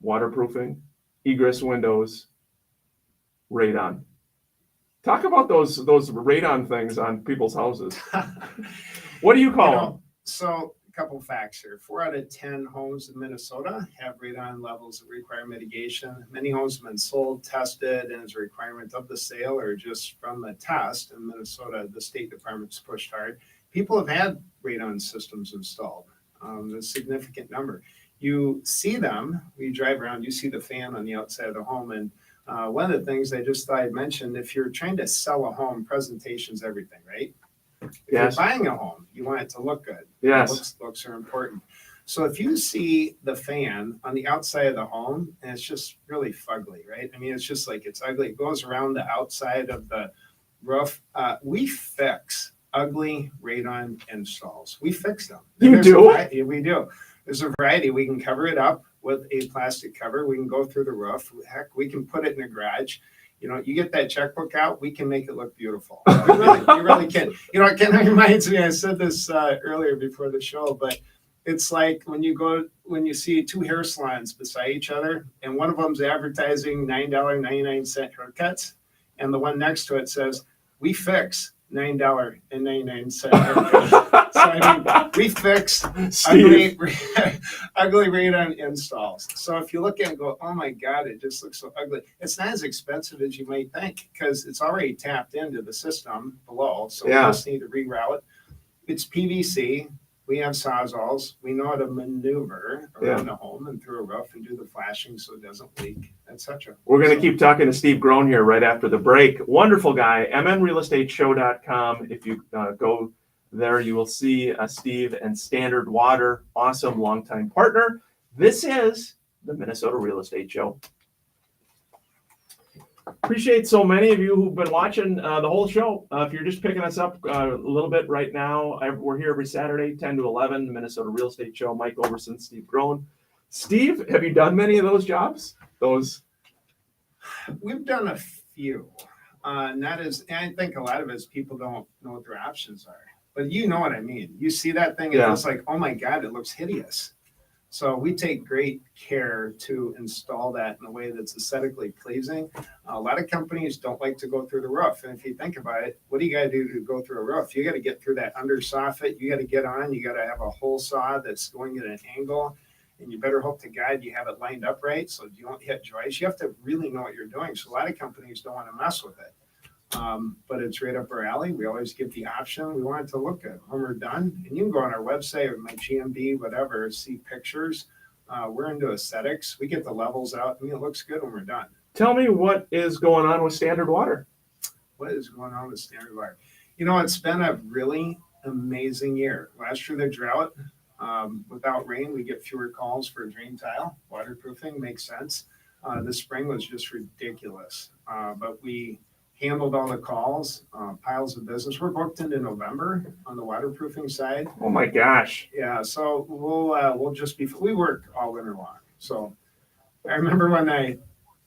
Speaker 1: waterproofing, egress windows, radon. Talk about those radon things on people's houses. What do you call them?
Speaker 3: So a couple facts here. 4 out of 10 homes in Minnesota have radon levels that require mitigation. Many homes have been sold, tested, and as a requirement of the sale or just from the test in Minnesota, the state department's pushed hard. People have had radon systems installed, a significant number. You see them, when you drive around, you see the fan on the outside of the home. And one of the things I just thought I'd mention, if you're trying to sell a home, presentation's everything, right? If
Speaker 1: Yes.
Speaker 3: you're buying a home, you want it to look good.
Speaker 1: Yes.
Speaker 3: Looks are important. So if you see the fan on the outside of the home, and it's just really fugly, right? I mean, it's just like, it's ugly. It goes around the outside of the roof. We fix ugly radon installs. We fix them.
Speaker 1: You do?
Speaker 3: We do. There's a variety. We can cover it up with a plastic cover. We can go through the roof. Heck, we can put it in the garage. You get that checkbook out, we can make it look beautiful. You really can. It kind of reminds me, I said this earlier before the show, but it's like when you see 2 hair salons beside each other, and one of them's advertising $9.99 haircuts, and the one next to it says, "We fix $9.99 haircuts." So I mean, we fix ugly radon installs. So if you look at it and go, "Oh my God, it just looks so ugly," it's not as expensive as you might think because it's already tapped into the system below. So we just need to reroute. It's PVC. We have sawzalls. We know how to maneuver around the home and through a roof and do the flashing so it doesn't leak, etc.
Speaker 1: We're going to keep talking to Steve Groen here right after the break. Wonderful guy, mnrealestateshow.com. If you go there, you will see Steve and Standard Water, awesome longtime partner. This is the Minnesota Real Estate Show. Appreciate so many of you who've been watching the whole show. If you're just picking us up a little bit right now, we're here every Saturday, 10 to 11, the Minnesota Real Estate Show. Mike Overson, Steve Groen. Steve, have you done many of those jobs?
Speaker 3: We've done a few. Not as, and I think a lot of it is people don't know what their options are. But you know what I mean. You see that thing, and it's like, oh my God, it looks hideous. So we take great care to install that in a way that's aesthetically pleasing. A lot of companies don't like to go through the roof. And if you think about it, what do you got to do to go through a roof? You got to get through that under soffit. You got to get on. You got to have a hole saw that's going at an angle. And you better hope to God you have it lined up right so you don't hit joists. You have to really know what you're doing. So a lot of companies don't want to mess with it. But it's right up our alley. We always give the option. We want it to look good when we're done. And you can go on our website or my GMB, whatever, see pictures. We're into aesthetics. We get the levels out. I mean, it looks good when we're done.
Speaker 1: Tell me what is going on with Standard Water.
Speaker 3: what is going on with Standard Water? You know, it's been a really amazing year. Last year, the drought, without rain, we get fewer calls for drain tile. Waterproofing makes sense. This spring was just ridiculous. But we handled all the calls, piles of business. We're booked into November on the waterproofing side.
Speaker 1: Oh my gosh.
Speaker 3: Yeah, so we'll just be, we work all winter long. So I remember when I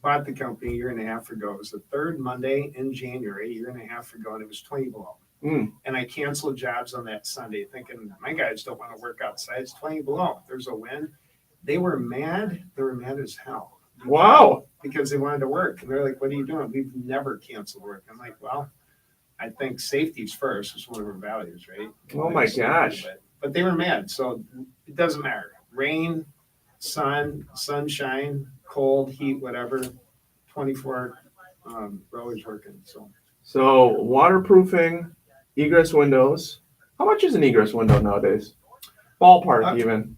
Speaker 3: bought the company a year and a half ago, it was the third Monday in January, a year and a half ago, and it was 20 below.
Speaker 1: Mm.
Speaker 3: And I canceled jobs on that Sunday thinking my guys don't want to work outside. It's 20 below. There's a wind. They were mad. They were mad as hell.
Speaker 1: Wow.
Speaker 3: Because they wanted to work. And they're like, what are you doing? We've never canceled work. I'm like, well, I think safety's first. It's one of our values, right?
Speaker 1: Oh my gosh.
Speaker 3: But they were mad. So it doesn't matter. Rain, sun, sunshine, cold, heat, whatever, 24, we're always working.
Speaker 1: So waterproofing, egress windows. How much is an egress window nowadays? Ballpark even.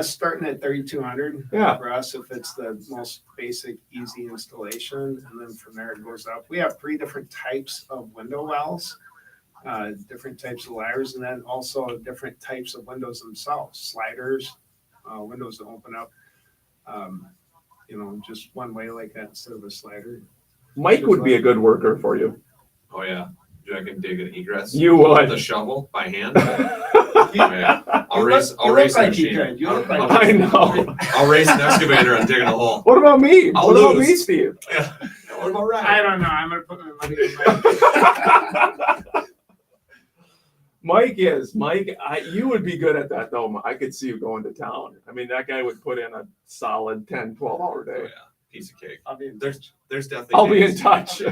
Speaker 3: Starting at 3,200
Speaker 1: Yeah.
Speaker 3: for us if it's the most basic, easy installation, and then from there it goes up. We have 3 different types of window wells, different types of ladders, and then also different types of windows themselves, sliders, windows that open up, just one way like that instead of a slider.
Speaker 1: Mike would be a good worker for you.
Speaker 2: Oh yeah. I can dig an egress.
Speaker 1: You would.
Speaker 2: With a shovel by hand. Oh, yeah. I'll race
Speaker 3: You look
Speaker 2: a
Speaker 3: like you
Speaker 2: machine.
Speaker 3: could. You look like
Speaker 1: I know.
Speaker 2: I'll race an excavator and dig in a hole.
Speaker 1: What about me?
Speaker 2: I'll
Speaker 1: What about
Speaker 2: lose.
Speaker 1: me, Steve?
Speaker 2: Yeah. What about Ryan?
Speaker 3: I don't know. I'm gonna put my money in my.
Speaker 1: Mike, you would be good at that though. I could see you going to town. I mean, that guy would put in a solid 10, 12-hour
Speaker 2: Oh,
Speaker 1: day.
Speaker 2: yeah. Piece of cake.
Speaker 3: I'll be in
Speaker 2: There's definitely
Speaker 1: I'll be in
Speaker 2: days-
Speaker 1: touch.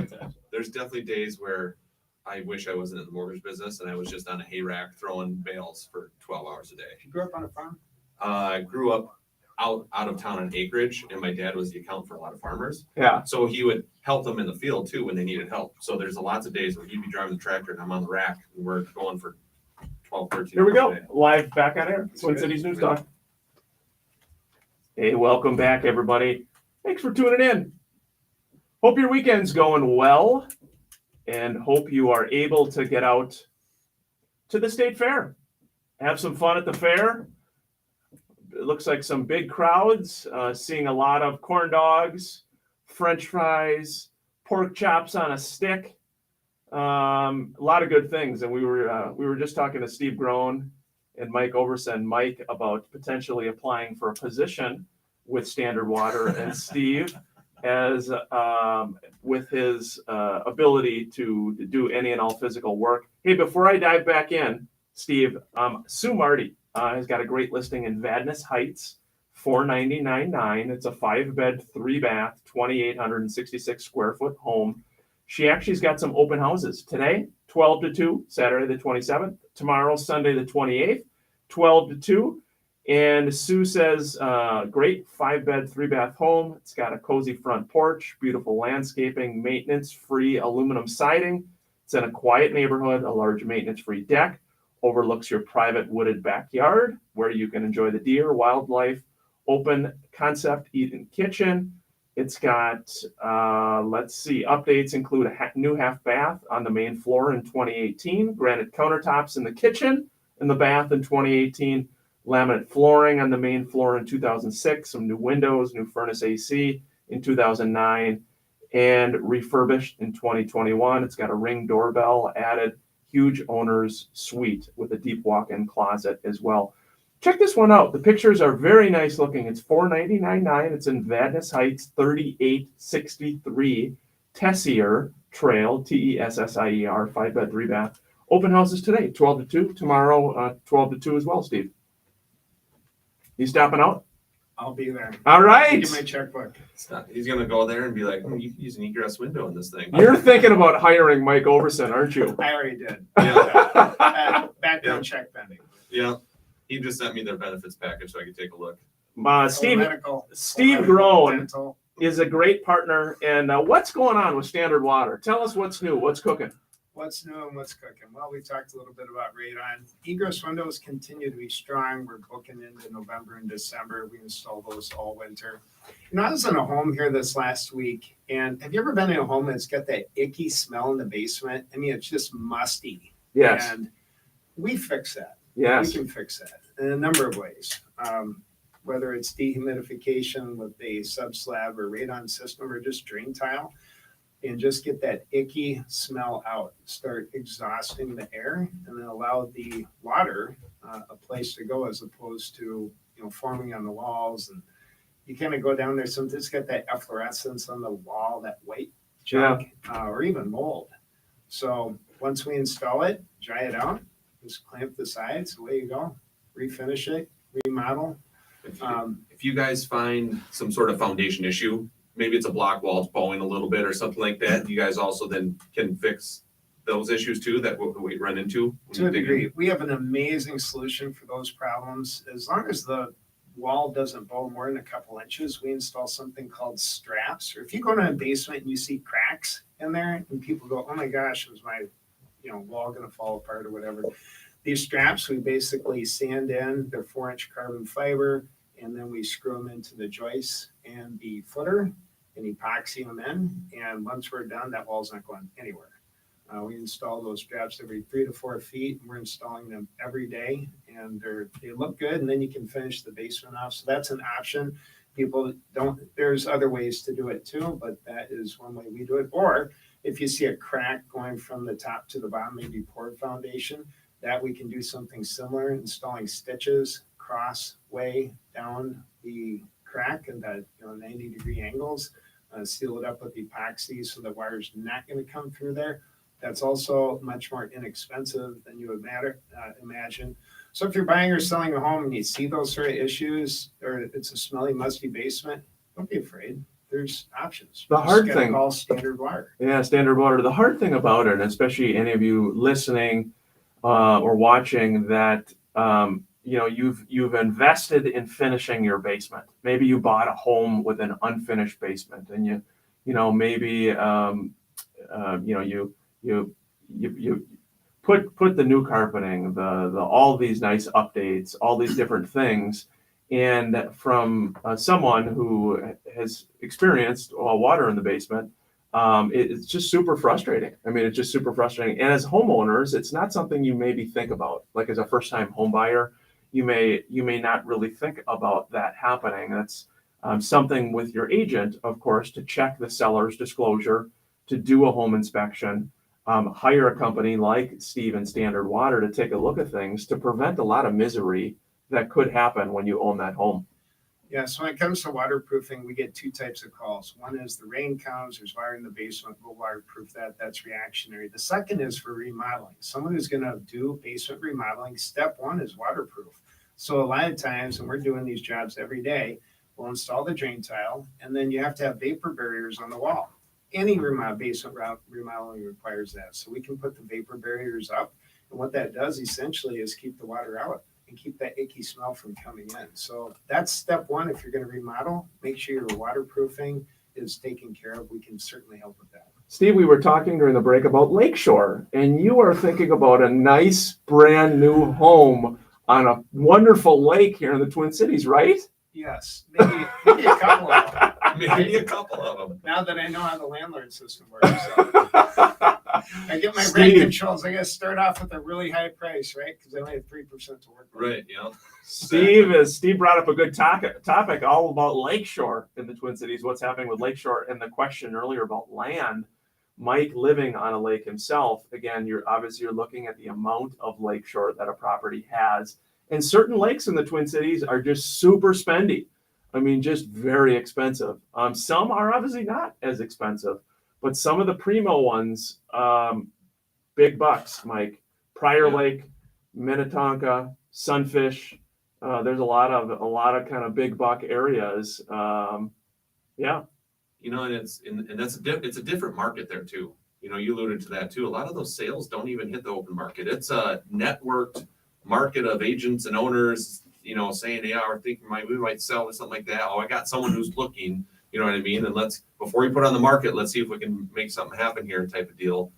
Speaker 2: There's definitely days where I wish I wasn't in the mortgage business and I was just on a hay rack throwing bales for 12 hours a day.
Speaker 3: You grew up on a farm?
Speaker 2: I grew up out of town on acreage, and my dad was the accountant for a lot of farmers.
Speaker 1: Yeah.
Speaker 2: So he would help them in the field too when they needed help. So there's lots of days where he'd be driving the tractor and I'm on the rack and we're going for 12, 13
Speaker 1: Here we
Speaker 2: hours
Speaker 1: go.
Speaker 2: a day.
Speaker 1: Live back on air. Twin
Speaker 3: good.
Speaker 1: Cities News Talk. Hey, welcome back, everybody. Thanks for tuning in. Hope your weekend's going well, and hope you are able to get out to the state fair. Have some fun at the fair. It looks like some big crowds, seeing a lot of corn dogs, French fries, pork chops on a stick. A lot of good things. And we were just talking to Steve Groen and Mike Overson, Mike, about potentially applying for a position with Standard Water, and Steve, as with his ability to do any and all physical work. Hey, before I dive back in, Steve, Sue Marty has got a great listing in Vadnais Heights, $499.9. It's a 5-bed, 3-bath, 2,866 square foot home. She actually's got some open houses today, 12 to 2, Saturday the 27th. Tomorrow, Sunday the 28th, 12 to 2. And Sue says, great 5-bed, 3-bath home. It's got a cozy front porch, beautiful landscaping, maintenance-free aluminum siding. It's in a quiet neighborhood, a large maintenance-free deck. Overlooks your private wooded backyard where you can enjoy the deer, wildlife, open concept eat-in kitchen. It's got, updates include a new half bath on the main floor in 2018, granite countertops in the kitchen and the bath in 2018, laminate flooring on the main floor in 2006, some new windows, new furnace AC in 2009, and refurbished in 2021. It's got a Ring doorbell added, huge owner's suite with a deep walk-in closet as well. Check this one out. The pictures are very nice looking. It's $499.9. It's in Vadnais Heights, 3863 Tessier Trail, Tessier, 5-bed, 3-bath. Open houses today, 12 to 2. Tomorrow, 12 to 2 as well, Steve. You stopping out?
Speaker 3: I'll be there.
Speaker 1: All right.
Speaker 3: Get my checkbook.
Speaker 2: He's going to go there and be like, you can use an egress window in this thing.
Speaker 1: You're thinking about hiring Mike Overson, aren't you?
Speaker 3: I already did.
Speaker 2: Yeah.
Speaker 3: Background check pending.
Speaker 2: Yeah. He just sent me their benefits package so I could take a look.
Speaker 1: Steve
Speaker 3: Medical,
Speaker 1: Steve Groen
Speaker 3: dental.
Speaker 1: is a great partner. And what's going on with Standard Water? Tell us what's new. What's cooking?
Speaker 3: What's new and what's cooking? Well, we talked a little bit about Radon. Egress windows continue to be strong. We're booking into November and December. We install those all winter. You know, I was in a home here this last week, and have you ever been in a home that's got that icky smell in the basement? I mean, it's just musty.
Speaker 1: Yes.
Speaker 3: And we fix that.
Speaker 1: Yes.
Speaker 3: We can fix that in a number of ways. Whether it's dehumidification with a sub-slab or radon system or just drain tile, and just get that icky smell out. Start exhausting the air, and then allow the water a place to go, as opposed to forming on the walls. And you kind of go down there. Sometimes it's got that efflorescence on the wall, that white junk, or even mold. So once we install it, dry it out, just clamp the sides. Away you go. Refinish it, remodel.
Speaker 2: If you guys find some sort of foundation issue, maybe it's a block wall, it's bowing a little bit or something like that, you guys also then can fix those issues too that we run into?
Speaker 3: To a degree. We have an amazing solution for those problems. As long as the wall doesn't bow more than a couple inches, we install something called straps. Or if you go to a basement and you see cracks in there and people go, oh my gosh, is my wall going to fall apart or whatever. These straps, we basically sand in. They're 4-inch carbon fiber, and then we screw them into the joists and the footer and epoxy them in. And once we're done, that wall's not going anywhere. We install those straps every 3 to 4 feet, and we're installing them every day, and they look good, and then you can finish the basement off. So that's an option. People there's other ways to do it too, but that is one way we do it. Or if you see a crack going from the top to the bottom, maybe poured foundation, that we can do something similar, installing stitches cross way down the crack and that 90-degree angles, seal it up with epoxy so the wire's not going to come through there. That's also much more inexpensive than you would imagine. So if you're buying or selling a home and you see those sort of issues, or it's a smelly, musty basement, don't be afraid. There's options.
Speaker 1: The hard
Speaker 3: Just gotta
Speaker 1: thing-
Speaker 3: call standard water.
Speaker 1: Yeah, standard water. The hard thing about it, and especially any of you listening or watching, that you've invested in finishing your basement. Maybe you bought a home with an unfinished basement, and you put the new carpeting, the all these nice updates, all these different things, and from someone who has experienced water in the basement, it's just super frustrating. I mean, it's just super frustrating. And as homeowners, it's not something you maybe think about. Like as a first-time home buyer, you may not really think about that happening. That's something with your agent, of course, to check the seller's disclosure, to do a home inspection, hire a company like Steve and Standard Water to take a look at things to prevent a lot of misery that could happen when you own that home.
Speaker 3: Yeah, so when it comes to waterproofing, we get 2 types of calls. One is the rain comes, there's water in the basement, we'll waterproof that. That's reactionary. The second is for remodeling. Someone who's going to do basement remodeling, step 1 is waterproof. So a lot of times, and we're doing these jobs every day, we'll install the drain tile, and then you have to have vapor barriers on the wall. Any basement remodeling requires that. So we can put the vapor barriers up, and what that does essentially is keep the water out and keep that icky smell from coming in. So that's step 1. If you're going to remodel, make sure your waterproofing is taken care of. We can certainly help with that.
Speaker 1: Steve, we were talking during the break about Lakeshore, and you are thinking about a nice brand new home on a wonderful lake here in the Twin Cities, right?
Speaker 3: Yes, maybe a couple of them.
Speaker 2: Maybe a couple of them.
Speaker 3: Now that I know how the landlord system works. So. I get my rent
Speaker 1: Steve.
Speaker 3: controls. I got to start off with a really high price, right? Because I only have 3% to work with.
Speaker 2: Right, yeah.
Speaker 1: Steve brought up a good topic all about Lakeshore in the Twin Cities, what's happening with Lakeshore, and the question earlier about land. Mike living on a lake himself, again, you're looking at the amount of Lakeshore that a property has. And certain lakes in the Twin Cities are just super spendy. I mean, just very expensive. Some are obviously not as expensive, but some of the primo ones, big bucks, Mike. Prior Lake, Minnetonka, Sunfish. There's a lot of kind of big buck areas. Yeah.
Speaker 2: And it's a different market there too. You alluded to that too. A lot of those sales don't even hit the open market. It's a networked market of agents and owners, saying, yeah, we're thinking we might sell or something like that. Oh, I got someone who's looking, you know what I mean? And before we put on the market, let's see if we can make something happen here type of deal.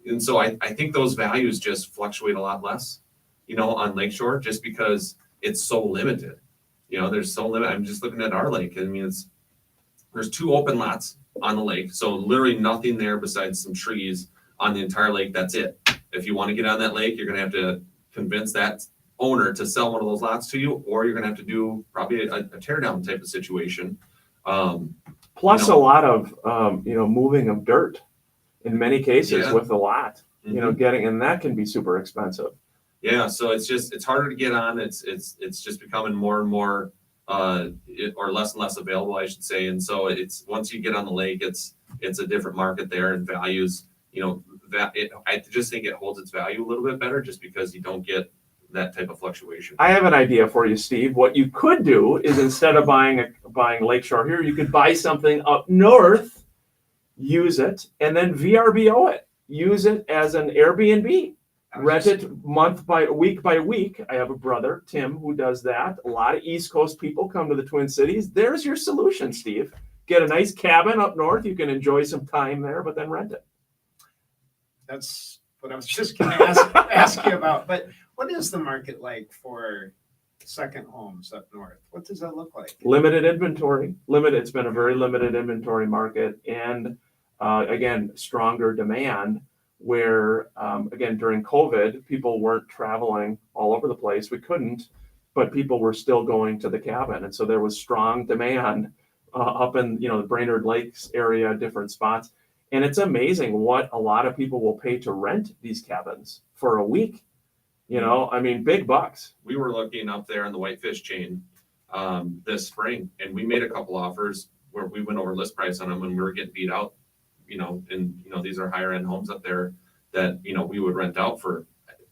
Speaker 2: And so I think those values just fluctuate a lot less, on Lakeshore, just because it's so limited. There's so limited. I'm just looking at our lake. I mean, there's 2 open lots on the lake. So literally nothing there besides some trees on the entire lake. That's it. If you want to get on that lake, you're going to have to convince that owner to sell one of those lots to you, or you're going to have to do probably a tear down type of situation.
Speaker 1: Plus a lot of, moving of dirt in many cases
Speaker 2: Yeah.
Speaker 1: with a lot,
Speaker 2: Mhm.
Speaker 1: and that can be super expensive.
Speaker 2: Yeah, so it's harder to get on. It's just becoming more and more or less and less available, I should say. And so it's once you get on the lake, it's a different market there, and values. I just think it holds its value a little bit better, just because you don't get that type of fluctuation.
Speaker 1: I have an idea for you, Steve. What you could do is, instead of buying Lakeshore here, you could buy something up north, use it, and then VRBO it. Use it as an Airbnb. Rent it week by week. I have a brother, Tim, who does that. A lot of East Coast people come to the Twin Cities. There's your solution, Steve. Get a nice cabin up north. You can enjoy some time there, but then rent it.
Speaker 3: That's what I was just going to ask you about. But what is the market like for second homes up north? What does that look like?
Speaker 1: Limited inventory. It's been a very limited inventory market, and again, stronger demand. Where again, during COVID, people weren't traveling all over the place. We couldn't, but people were still going to the cabin, and so there was strong demand up in the Brainerd Lakes area, different spots. And it's amazing what a lot of people will pay to rent these cabins for a week. I mean, big bucks.
Speaker 2: We were looking up there on the Whitefish chain this spring, and we made a couple offers where we went over list price on them, and we were getting beat out. These are higher end homes up there that we would rent out for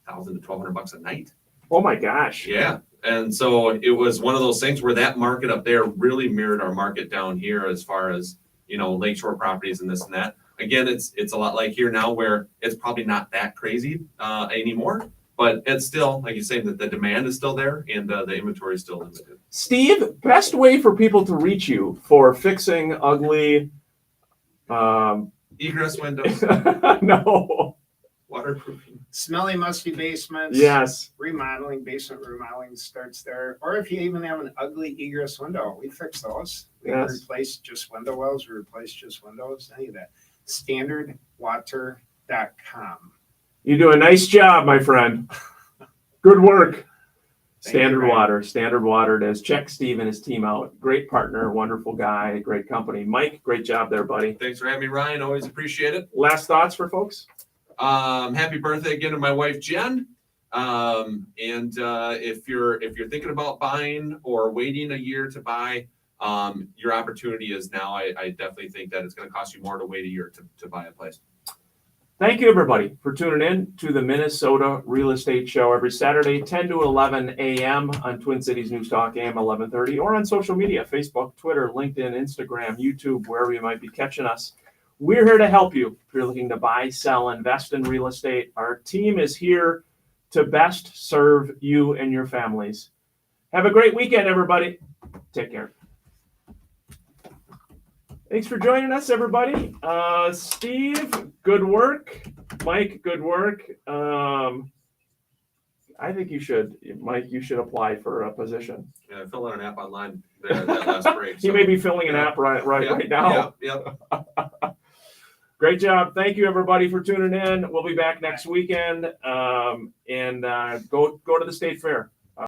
Speaker 2: $1,000 to $1,200 a night.
Speaker 1: Oh my gosh.
Speaker 2: Yeah. And so it was one of those things where that market up there really mirrored our market down here, as far as lakeshore properties and this and that. Again, it's a lot like here now, where it's probably not that crazy anymore, but it's still, like you say, that the demand is still there, and the inventory is still limited.
Speaker 1: Steve, best way for people to reach you for fixing ugly
Speaker 2: Egress windows,
Speaker 1: no,
Speaker 2: waterproofing,
Speaker 3: Smelly, musty basements.
Speaker 1: yes,
Speaker 3: Basement remodeling starts there. Or if you even have an ugly egress window, we fix those. We
Speaker 1: Yes.
Speaker 3: replace just window wells, we replace just windows, any of that. Standardwater.com.
Speaker 1: you do a nice job, my friend. Good work.
Speaker 3: Thank you,
Speaker 1: Standard
Speaker 3: Ryan.
Speaker 1: Water it is. Check Steve and his team out. Great partner, wonderful guy, great company. Mike, great job there, buddy.
Speaker 2: Thanks for having me, Ryan. Always appreciate it.
Speaker 1: Last thoughts for folks?
Speaker 2: Happy birthday again to my wife, Jen. If you're thinking about buying or waiting a year to buy, your opportunity is now. I definitely think that it's going to cost you more to wait a year to buy a place.
Speaker 1: Thank you, everybody, for tuning in to the Minnesota Real Estate Show every Saturday, 10 to 11 a.m. on Twin Cities News Talk AM 1130, or on social media, Facebook, Twitter, LinkedIn, Instagram, YouTube, wherever you might be catching us. We're here to help you if you're looking to buy, sell, invest in real estate. Our team is here to best serve you and your families. Have a great weekend, everybody. Take care. Thanks for joining us, everybody. Steve, good work. Mike, good work. I think Mike, you should apply for a position.
Speaker 2: Yeah, I filled out an app online there that last break.
Speaker 1: He may be filling an app right now.
Speaker 2: Yep.
Speaker 1: Great job. Thank you, everybody, for tuning in. We'll be back next weekend. And go to the State Fair.